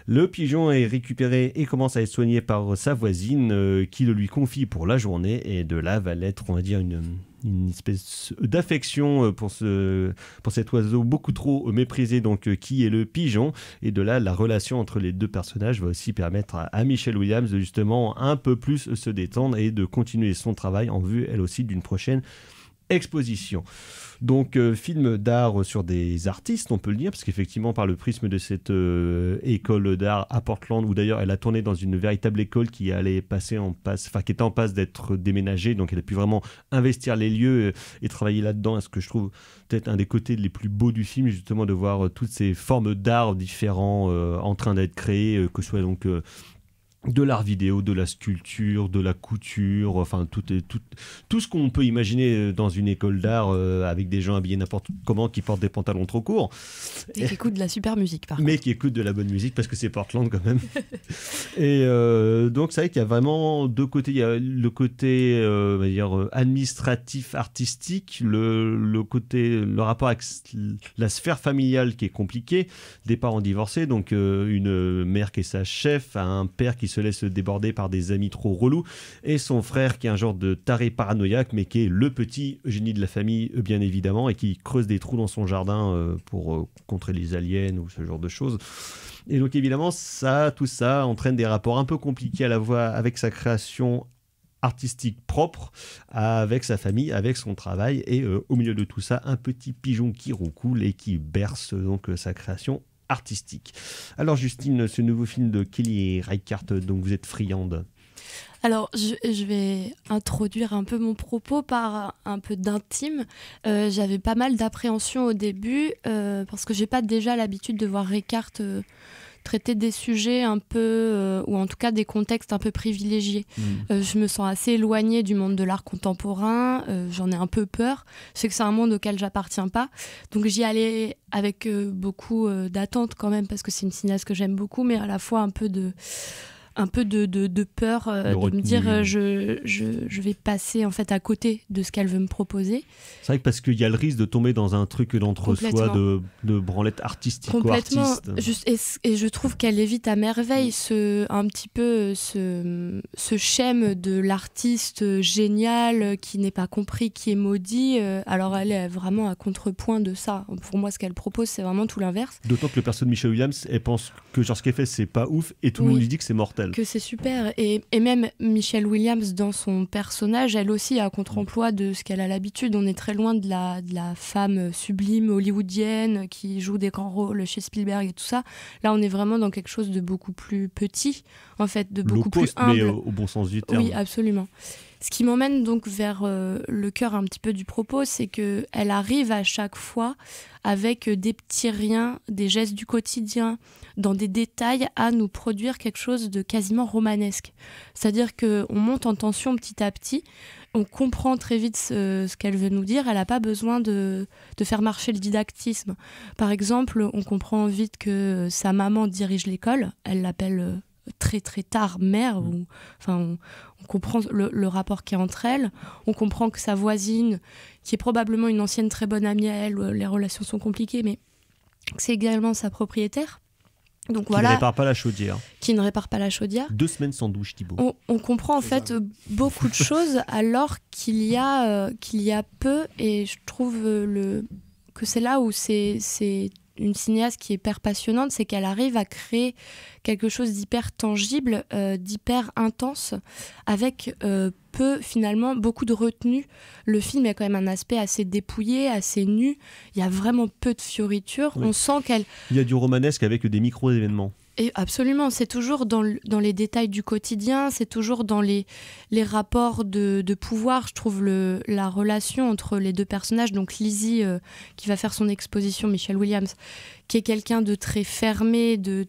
S4: Le pigeon est récupéré et commence à être soigné par sa voisine qui le lui confie pour la journée, et de là va l'être, on va dire, une espèce d'affection pour cet oiseau beaucoup trop méprisé, donc qui est le pigeon. Et de là, la relation entre les 2 personnages va aussi permettre à Michelle Williams de justement un peu plus se détendre et de continuer son travail en vue, elle aussi, d'une prochaine exposition. Donc film d'art sur des artistes, on peut le dire, parce qu'effectivement par le prisme de cette école d'art à Portland, où d'ailleurs elle a tourné dans une véritable école qui allait passer qui était en passe d'être déménagée, donc elle a pu vraiment investir les lieux et travailler là-dedans. Est-ce que je trouve peut-être un des côtés les plus beaux du film, justement, de voir toutes ces formes d'art différents en train d'être créées, que ce soit donc de l'art vidéo, de la sculpture, de la couture, enfin tout ce qu'on peut imaginer dans une école d'art avec des gens habillés n'importe comment qui portent des pantalons trop courts.
S6: Et qui écoutent de la super musique, par
S4: Mais
S6: contre.
S4: qui écoutent de la bonne musique, parce que c'est Portland quand même. Et donc c'est vrai qu'il y a vraiment 2 côtés. Il y a le côté on va dire, administratif, artistique, le rapport avec la sphère familiale qui est compliqué, des parents divorcés, donc une mère qui est sa chef, un père qui se laisse déborder par des amis trop relous, et son frère qui est un genre de taré paranoïaque, mais qui est le petit génie de la famille, bien évidemment, et qui creuse des trous dans son jardin pour contrer les aliens ou ce genre de choses. Et donc évidemment, tout ça entraîne des rapports un peu compliqués à la fois avec sa création artistique propre avec sa famille, avec son travail, et au milieu de tout ça, un petit pigeon qui roucoule et qui berce donc sa création artistique. Alors Justine, ce nouveau film de Kelly Reichardt, donc vous êtes friande.
S6: Alors, je vais introduire un peu mon propos par un peu d'intime. J'avais pas mal d'appréhension au début parce que j'ai pas déjà l'habitude de voir Reichardt traiter des sujets un peu, ou en tout cas des contextes un peu privilégiés. Je me sens assez éloignée du monde de l'art contemporain, j'en ai un peu peur. Je sais que c'est un monde auquel j'appartiens pas. Donc j'y allais avec beaucoup d'attente quand même, parce que c'est une cinéaste que j'aime beaucoup, mais à la fois un peu de peur de me dire je vais passer en fait à côté de ce qu'elle veut me proposer.
S4: C'est vrai que parce qu'il y a le risque de tomber dans un truc d'entre-soi de branlette artistico-artiste.
S6: Et je trouve qu'elle évite à merveille ce schème de l'artiste génial qui n'est pas compris, qui est maudit. Alors elle est vraiment à contrepoint de ça. Pour moi, ce qu'elle propose, c'est vraiment tout l'inverse.
S4: D'autant que le perso de Michelle Williams, elle pense que genre ce qu'elle fait, c'est pas ouf, et tout le monde lui dit que c'est mortel.
S6: Que c'est super. Et même Michelle Williams, dans son personnage, elle aussi a contre-emploi de ce qu'elle a l'habitude. On est très loin de la femme sublime hollywoodienne qui joue des grands rôles chez Spielberg et tout ça. Là, on est vraiment dans quelque chose de beaucoup plus petit, en fait, de beaucoup plus humble.
S4: Mais au bon sens du terme.
S6: Oui, absolument. Ce qui m'emmène donc vers le cœur un petit peu du propos, c'est qu'elle arrive à chaque fois, avec des petits riens, des gestes du quotidien, dans des détails, à nous produire quelque chose de quasiment romanesque. C'est-à-dire qu'on monte en tension petit à petit, on comprend très vite ce qu'elle veut nous dire, elle n'a pas besoin de faire marcher le didactisme. Par exemple, on comprend vite que sa maman dirige l'école, elle l'appelle très très tard mère, on comprend le rapport qu'il y a entre elles, on comprend que sa voisine, qui est probablement une ancienne très bonne amie à elle, les relations sont compliquées, mais c'est également sa propriétaire. Donc
S4: qui ne répare pas la chaudière.
S6: Qui ne répare pas la chaudière.
S4: 2 semaines sans douche, Thibaut.
S6: On comprend en fait beaucoup de choses alors qu'il y a peu, et je trouve que c'est là où c'est une cinéaste qui est hyper passionnante, c'est qu'elle arrive à créer quelque chose d'hyper tangible, d'hyper intense, avec finalement beaucoup de retenue. Le film a quand même un aspect assez dépouillé, assez nu. Il y a vraiment peu de fioritures. Oui. On sent qu'elle...
S4: Il y a du romanesque avec des micro-événements.
S6: Et absolument, c'est toujours dans les détails du quotidien, c'est toujours dans les rapports de pouvoir. Je trouve la relation entre les deux personnages, donc Lizzie qui va faire son exposition, Michelle Williams, qui est quelqu'un de très fermé, de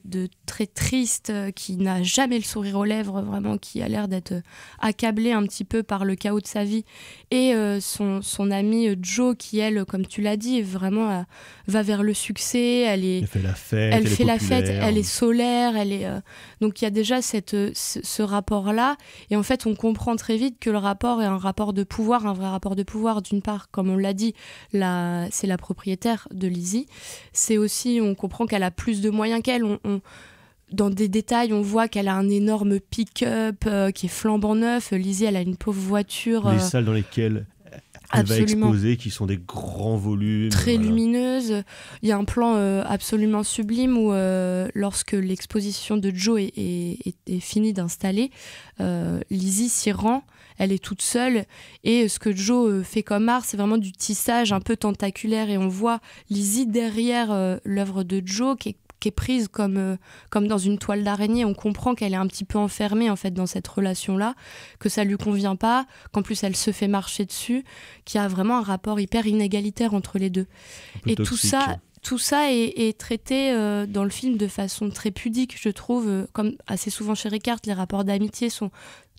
S6: très triste, qui n'a jamais le sourire aux lèvres, vraiment, qui a l'air d'être accablé un petit peu par le chaos de sa vie, et son amie Jo, qui elle, comme tu l'as dit, vraiment va vers le succès, elle fait la fête, elle est solaire, donc il y a déjà ce rapport-là, et en fait on comprend très vite que le rapport est un rapport de pouvoir, un vrai rapport de pouvoir. D'une part, comme on l'a dit, c'est la propriétaire de Lizzie, c'est aussi, on comprend qu'elle a plus de moyens qu'elle, dans des détails, on voit qu'elle a un énorme pick-up qui est flambant neuf. Lizzie, elle a une pauvre voiture.
S4: Les salles dans lesquelles elle va exposer, qui sont des grands volumes.
S6: Très lumineuses. Il y a un plan absolument sublime où, lorsque l'exposition de Jo est finie d'installer, Lizzie s'y rend. Elle est toute seule, et ce que Jo fait comme art, c'est vraiment du tissage un peu tentaculaire, et on voit Lizzie derrière l'œuvre de Jo qui est prise comme dans une toile d'araignée. On comprend qu'elle est un petit peu enfermée en fait dans cette relation-là, que ça lui convient pas, qu'en plus elle se fait marcher dessus, qu'il y a vraiment un rapport hyper inégalitaire entre les deux. Et toxique. Tout ça est traité dans le film de façon très pudique, je trouve. Comme assez souvent chez Reichardt, les rapports d'amitié sont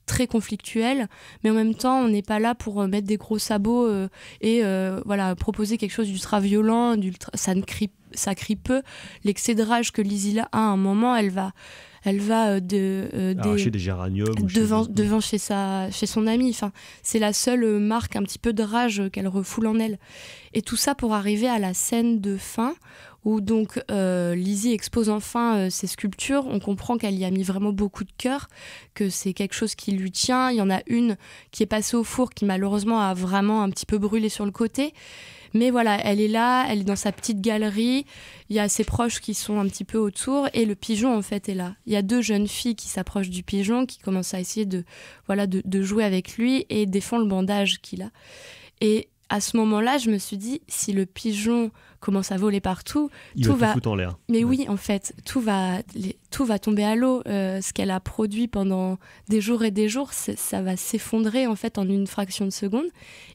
S6: très conflictuel, mais en même temps on n'est pas là pour mettre des gros sabots et proposer quelque chose d'ultra violent, ça crie peu. L'excès de rage que Lizzie a à un moment, elle va
S4: arracher des géraniums
S6: devant chez son ami. Enfin, c'est la seule marque un petit peu de rage qu'elle refoule en elle, et tout ça pour arriver à la scène de fin où donc Lizzie expose enfin ses sculptures. On comprend qu'elle y a mis vraiment beaucoup de cœur, que c'est quelque chose qui lui tient. Il y en a une qui est passée au four, qui malheureusement a vraiment un petit peu brûlé sur le côté. Mais voilà, elle est là, elle est dans sa petite galerie, il y a ses proches qui sont un petit peu autour, et le pigeon en fait est là. Il y a 2 jeunes filles qui s'approchent du pigeon, qui commencent à essayer de jouer avec lui et défend le bandage qu'il a. Et à ce moment-là, je me suis dit, si le pigeon commence à voler partout,
S4: tout va foutre en l'air.
S6: Mais oui, en fait, tout va tomber à l'eau. Ce qu'elle a produit pendant des jours et des jours, ça va s'effondrer en fait en une fraction de seconde.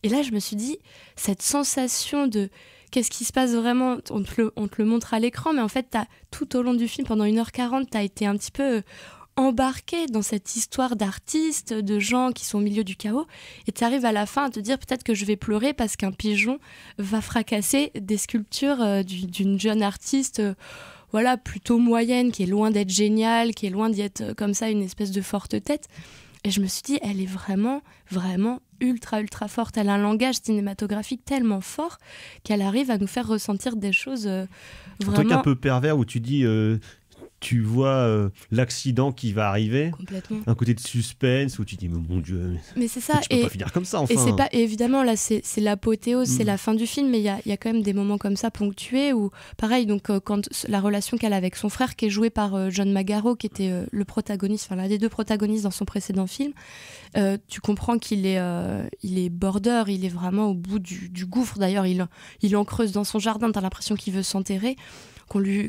S6: Et là, je me suis dit, cette sensation de qu'est-ce qui se passe vraiment, on te le montre à l'écran, mais en fait, tout au long du film, pendant 1h40, tu as été un petit peu embarqué dans cette histoire d'artistes, de gens qui sont au milieu du chaos, et tu arrives à la fin à te dire peut-être que je vais pleurer parce qu'un pigeon va fracasser des sculptures d'une jeune artiste plutôt moyenne, qui est loin d'être géniale, qui est loin d'y être comme ça une espèce de forte tête. Et je me suis dit, elle est vraiment, vraiment ultra, ultra forte. Elle a un langage cinématographique tellement fort qu'elle arrive à nous faire ressentir des choses vraiment...
S4: Un truc un peu pervers où tu dis... tu vois l'accident qui va arriver, un côté de suspense où tu dis mais mon Dieu,
S6: mais c'est ça,
S4: tu peux pas finir comme ça enfin.
S6: Et c'est pas, évidemment là c'est l'apothéose, c'est la fin du film, mais il y a quand même des moments comme ça ponctués où pareil, donc quand la relation qu'elle a avec son frère qui est joué par John Magaro, qui était le protagoniste, l'un des 2 protagonistes dans son précédent film, tu comprends qu'il est border, il est vraiment au bout du gouffre. D'ailleurs il en creuse dans son jardin, t'as l'impression qu'il veut s'enterrer.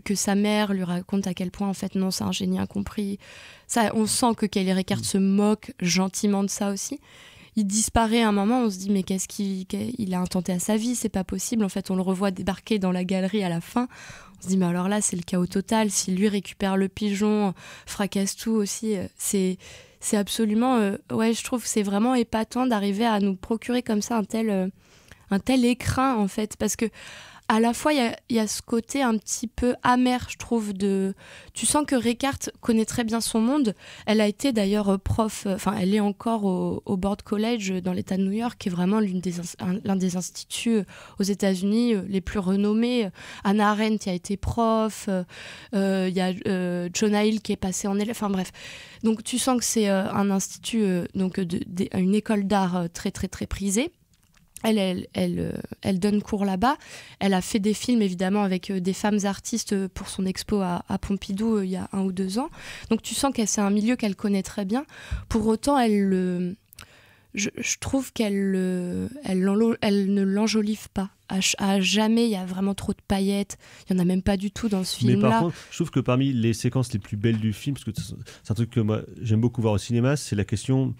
S6: Que sa mère lui raconte à quel point en fait non, c'est un génie incompris. Ça, on sent que Kelly Reichardt se moque gentiment de ça aussi. Il disparaît à un moment, on se dit mais qu'est-ce qu'il a intenté à sa vie, c'est pas possible. En fait, on le revoit débarquer dans la galerie à la fin. On se dit mais alors là c'est le chaos total. Si lui récupère le pigeon, fracasse tout aussi, c'est absolument je trouve que c'est vraiment épatant d'arriver à nous procurer comme ça un tel écrin en fait, parce que à la fois, il y a ce côté un petit peu amer, je trouve. Tu sens que Reichardt connaît très bien son monde. Elle a été d'ailleurs prof, elle est encore au Bard College dans l'État de New York, qui est vraiment l'un des instituts aux États-Unis les plus renommés. Hannah Arendt y a été prof. Il y a Jonah Hill qui est passé en élève. Enfin bref. Donc tu sens que c'est un institut, une école d'art très très très prisée. Elle donne cours là-bas. Elle a fait des films, évidemment, avec des femmes artistes pour son expo à Pompidou il y a 1 ou 2 ans. Donc tu sens que c'est un milieu qu'elle connaît très bien. Pour autant, je trouve qu'elle ne l'enjolive pas. À jamais, il y a vraiment trop de paillettes. Il n'y en a même pas du tout dans ce film-là.
S4: Mais par contre, je trouve que parmi les séquences les plus belles du film, parce que c'est un truc que moi j'aime beaucoup voir au cinéma, c'est la question...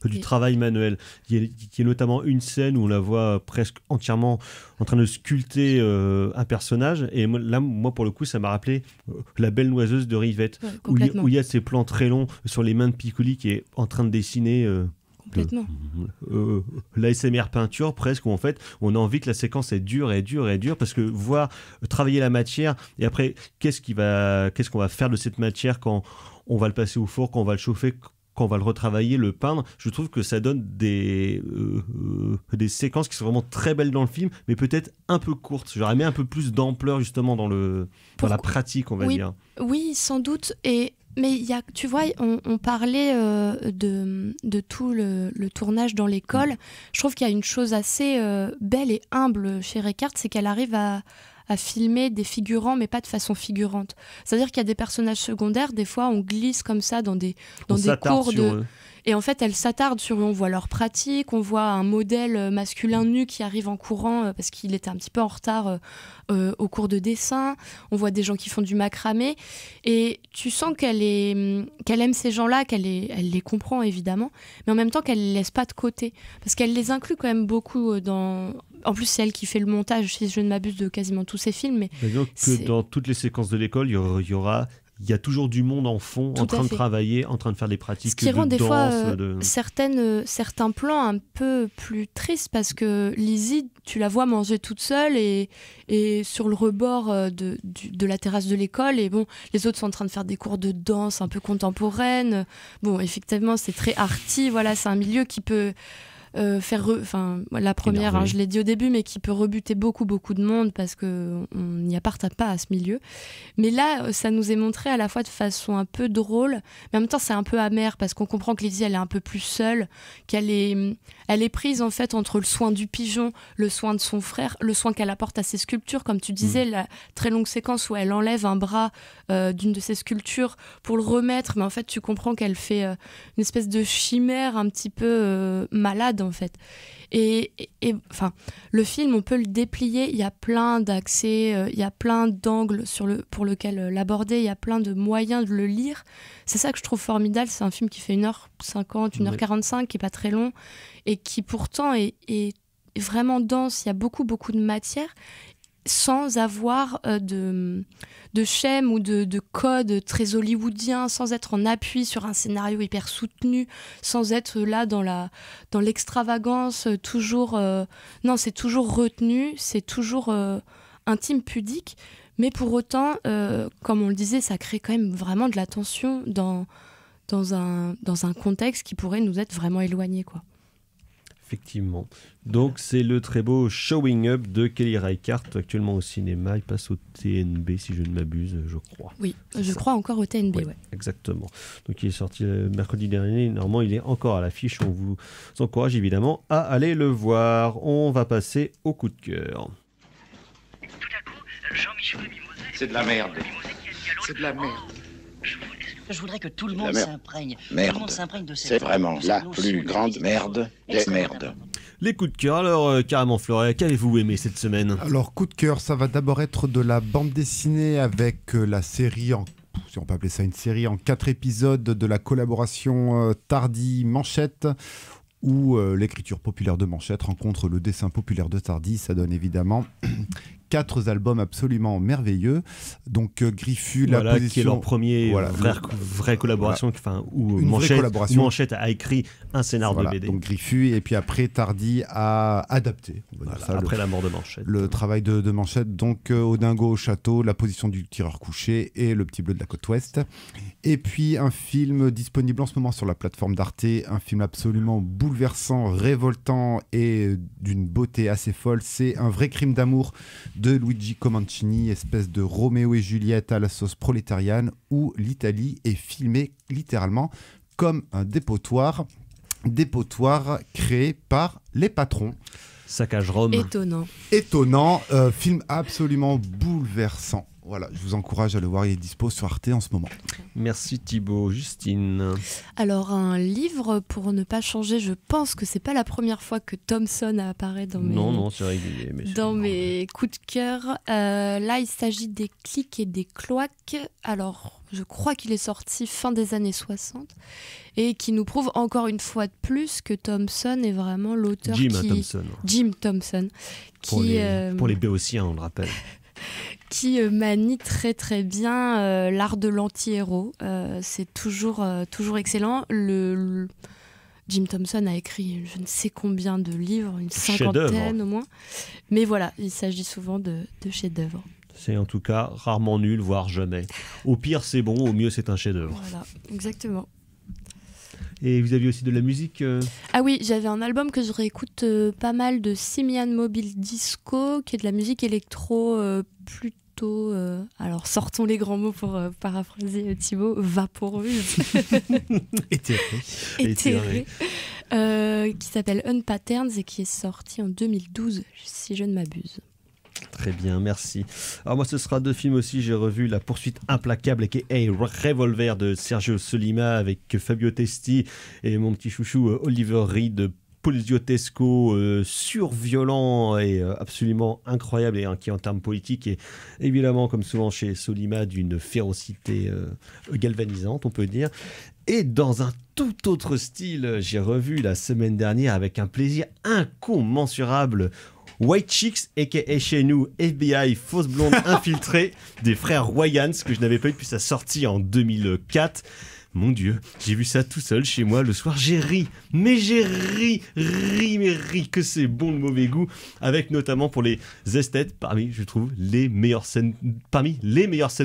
S4: du travail manuel. Il y a notamment une scène où on la voit presque entièrement en train de sculpter un personnage, et moi pour le coup ça m'a rappelé La Belle Noiseuse de Rivette, où il y a ces plans très longs sur les mains de Piccoli qui est en train de dessiner
S6: complètement
S4: l'ASMR peinture presque, où en fait on a envie que la séquence est dure et dure et dure, parce que voir travailler la matière, et après qu'est-ce qu'on va faire de cette matière quand on va le passer au four, quand on va le chauffer, quand on va le retravailler, le peindre, je trouve que ça donne des séquences qui sont vraiment très belles dans le film, mais peut-être un peu courtes. J'aurais aimé un peu plus d'ampleur justement dans la pratique, on va dire. Oui,
S6: sans doute. Mais tu vois, on parlait de tout le tournage dans l'école. Je trouve qu'il y a une chose assez belle et humble chez Reichardt, c'est qu'elle arrive à filmer des figurants, mais pas de façon figurante. C'est-à-dire qu'il y a des personnages secondaires, des fois on glisse comme ça dans des cours de... Et en fait, elle s'attarde sur eux. On voit leur pratique, on voit un modèle masculin nu qui arrive en courant parce qu'il était un petit peu en retard au cours de dessin. On voit des gens qui font du macramé. Et tu sens qu'elle aime ces gens-là, elle les comprend évidemment, mais en même temps qu'elle les laisse pas de côté. Parce qu'elle les inclut quand même beaucoup dans... En plus, c'est elle qui fait le montage, si je ne m'abuse, de quasiment tous ces films. Mais
S4: donc que dans toutes les séquences de l'école, il y a toujours du monde en fond, en train de travailler, en train de faire des pratiques de danse. Ce qui rend des fois
S6: certains plans un peu plus tristes, parce que Lizzie, tu la vois manger toute seule et sur le rebord de la terrasse de l'école. Et bon, les autres sont en train de faire des cours de danse un peu contemporaines. Bon, effectivement, c'est très arty. Voilà, c'est un milieu qui peut... la première, hein, je l'ai dit au début, mais qui peut rebuter beaucoup de monde parce qu'on n'y appartient pas à ce milieu. Mais là, ça nous est montré à la fois de façon un peu drôle, mais en même temps c'est un peu amer parce qu'on comprend que Lizzie elle est un peu plus seule, qu'elle est prise en fait entre le soin du pigeon, le soin de son frère, le soin qu'elle apporte à ses sculptures, comme tu disais, la très longue séquence où elle enlève un bras d'une de ses sculptures pour le remettre, mais en fait tu comprends qu'elle fait une espèce de chimère un petit peu malade en fait. Et le film, on peut le déplier, il y a plein d'accès, il y a plein d'angles pour lequel l'aborder, il y a plein de moyens de le lire. C'est ça que je trouve formidable, c'est un film qui fait 1h50, 1h45, qui est pas très long, et qui pourtant est vraiment dense, il y a beaucoup de matière, sans avoir de schème ou de code très hollywoodien, sans être en appui sur un scénario hyper soutenu, sans être là dans l'extravagance, toujours... non, c'est toujours retenu, c'est toujours intime, pudique, mais pour autant, comme on le disait, ça crée quand même vraiment de la tension dans un contexte qui pourrait nous être vraiment éloigné, quoi.
S4: Effectivement. Donc c'est le très beau Showing Up de Kelly Reichardt, actuellement au cinéma. Il passe au TNB si je ne m'abuse, je crois.
S6: Oui, je crois encore au TNB,
S4: oui,
S6: ouais.
S4: Exactement. Donc il est sorti mercredi dernier. Normalement, il est encore à l'affiche. On vous encourage évidemment à aller le voir. On va passer au coup de cœur.
S9: Tout à coup, Jean-Michel Mimosé...
S10: C'est de la merde. C'est de la merde.
S1: Je voudrais que tout le monde s'imprègne.
S10: Merde.
S1: Tout le monde s'imprègne de cette...
S10: C'est vraiment la plus grande merde des merdes.
S4: Les coups de cœur, alors carrément Floret, qu'avez-vous aimé cette semaine ?
S5: Alors coup de cœur, ça va d'abord être de la bande dessinée avec la série, si on peut appeler ça une série, en 4 épisodes de la collaboration Tardy-Manchette, où l'écriture populaire de Manchette rencontre le dessin populaire de Tardy. Ça donne évidemment 4 albums absolument merveilleux. Donc Griffu,
S4: voilà,
S5: la position...
S4: qui est leur premier vraie collaboration,
S5: voilà.
S4: Où Manchette a écrit un scénar de BD.
S5: Donc Griffu, et puis après Tardy a adapté.
S4: Après la mort de Manchette.
S5: Le travail de Manchette, donc Au Dingo au château, La position du tireur couché et Le petit bleu de la côte ouest. Et puis un film disponible en ce moment sur la plateforme d'Arte, un film absolument bouleversant, révoltant et d'une beauté assez folle. C'est Un vrai crime d'amour de Luigi Comencini, espèce de Roméo et Juliette à la sauce prolétarienne, où l'Italie est filmée littéralement comme un dépotoir créé par les patrons.
S4: Saccage Rome.
S6: Étonnant,
S5: film absolument bouleversant. Voilà, je vous encourage à le voir, il est dispo sur Arte en ce moment.
S4: Merci Thibaut. Justine.
S6: Alors un livre, pour ne pas changer, je pense que c'est pas la première fois que Thomson apparaît dans
S4: c'est régulier,
S6: mes coups de cœur. Là, il s'agit des Clics et des Cloaques. Alors, je crois qu'il est sorti fin des années 60 et qui nous prouve encore une fois de plus que Thomson est vraiment l'auteur Jim Thompson.
S4: Pour les béotiens, on le rappelle.
S6: Qui manie très très bien l'art de l'anti-héros. C'est toujours excellent. Jim Thompson a écrit je ne sais combien de livres, une cinquantaine au moins. Mais voilà, il s'agit souvent de chefs-d'œuvre.
S4: C'est en tout cas rarement nul, voire jamais. Au pire, c'est bon, au mieux, c'est un chef-d'œuvre.
S6: Voilà, exactement.
S4: Et vous aviez aussi de la musique
S6: Ah oui, j'avais un album que je réécoute pas mal de Simian Mobile Disco, qui est de la musique électro plutôt... alors, sortons les grands mots pour paraphraser Thibaut, vaporeuse. Éthérée. Qui s'appelle Unpatterns et qui est sorti en 2012, si je ne m'abuse.
S4: Très bien, merci. Alors moi, ce sera 2 films aussi. J'ai revu La poursuite implacable aka Revolver de Sergio Solima avec Fabio Testi et mon petit chouchou Oliver Reed, poliziotesco, surviolent et absolument incroyable, et qui en termes politiques est évidemment, comme souvent chez Solima, d'une férocité galvanisante, on peut dire. Et dans un tout autre style, j'ai revu la semaine dernière avec un plaisir incommensurable White Chicks, a.k.a. chez nous FBI, fausse blonde infiltrée des frères Wayans, que je n'avais pas eu depuis sa sortie en 2004. Mon Dieu, j'ai vu ça tout seul chez moi le soir, j'ai ri, que c'est bon de mauvais goût, avec notamment pour les esthètes, parmi les meilleures scènes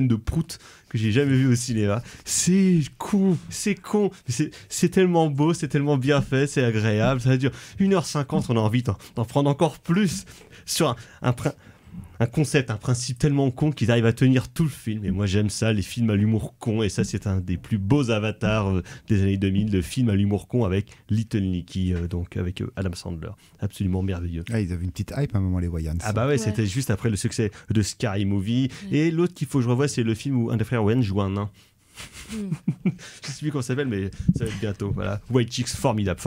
S4: de prout que j'ai jamais vu au cinéma. C'est con, c'est tellement beau, c'est tellement bien fait, c'est agréable. Ça dure 1h50, on a envie d'en prendre encore plus sur un concept, un principe tellement con qu'ils arrivent à tenir tout le film. Et moi j'aime ça, les films à l'humour con, et ça c'est un des plus beaux avatars des années 2000, le film à l'humour con avec Little Nicky, donc avec Adam Sandler. Absolument merveilleux.
S5: Ah, ils avaient une petite hype à un moment, les Wayans.
S4: Ah bah ouais, c'était juste après le succès de Scary Movie. Et l'autre qu'il faut que je revoie, c'est le film où un des frères Wayans joue un nain. Je sais plus comment ça s'appelle, mais ça va être bientôt. Voilà. White Chicks, formidable.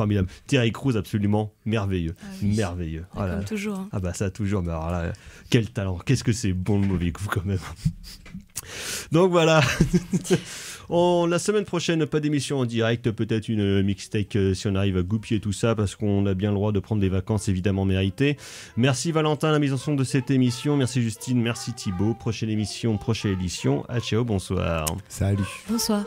S4: Terry Crews, absolument merveilleux. Merveilleux.
S6: Ah, comme toujours. Hein.
S4: Ah bah ça, toujours. Mais alors là, quel talent. Qu'est-ce que c'est bon le mauvais coup quand même. Donc voilà. La semaine prochaine, pas d'émission en direct, peut-être une mixtape si on arrive à goupiller tout ça, parce qu'on a bien le droit de prendre des vacances évidemment méritées. Merci Valentin, la mise en son de cette émission. Merci Justine, merci Thibaut. Prochaine émission, prochaine édition. Ah ciao, bonsoir.
S5: Salut.
S6: Bonsoir.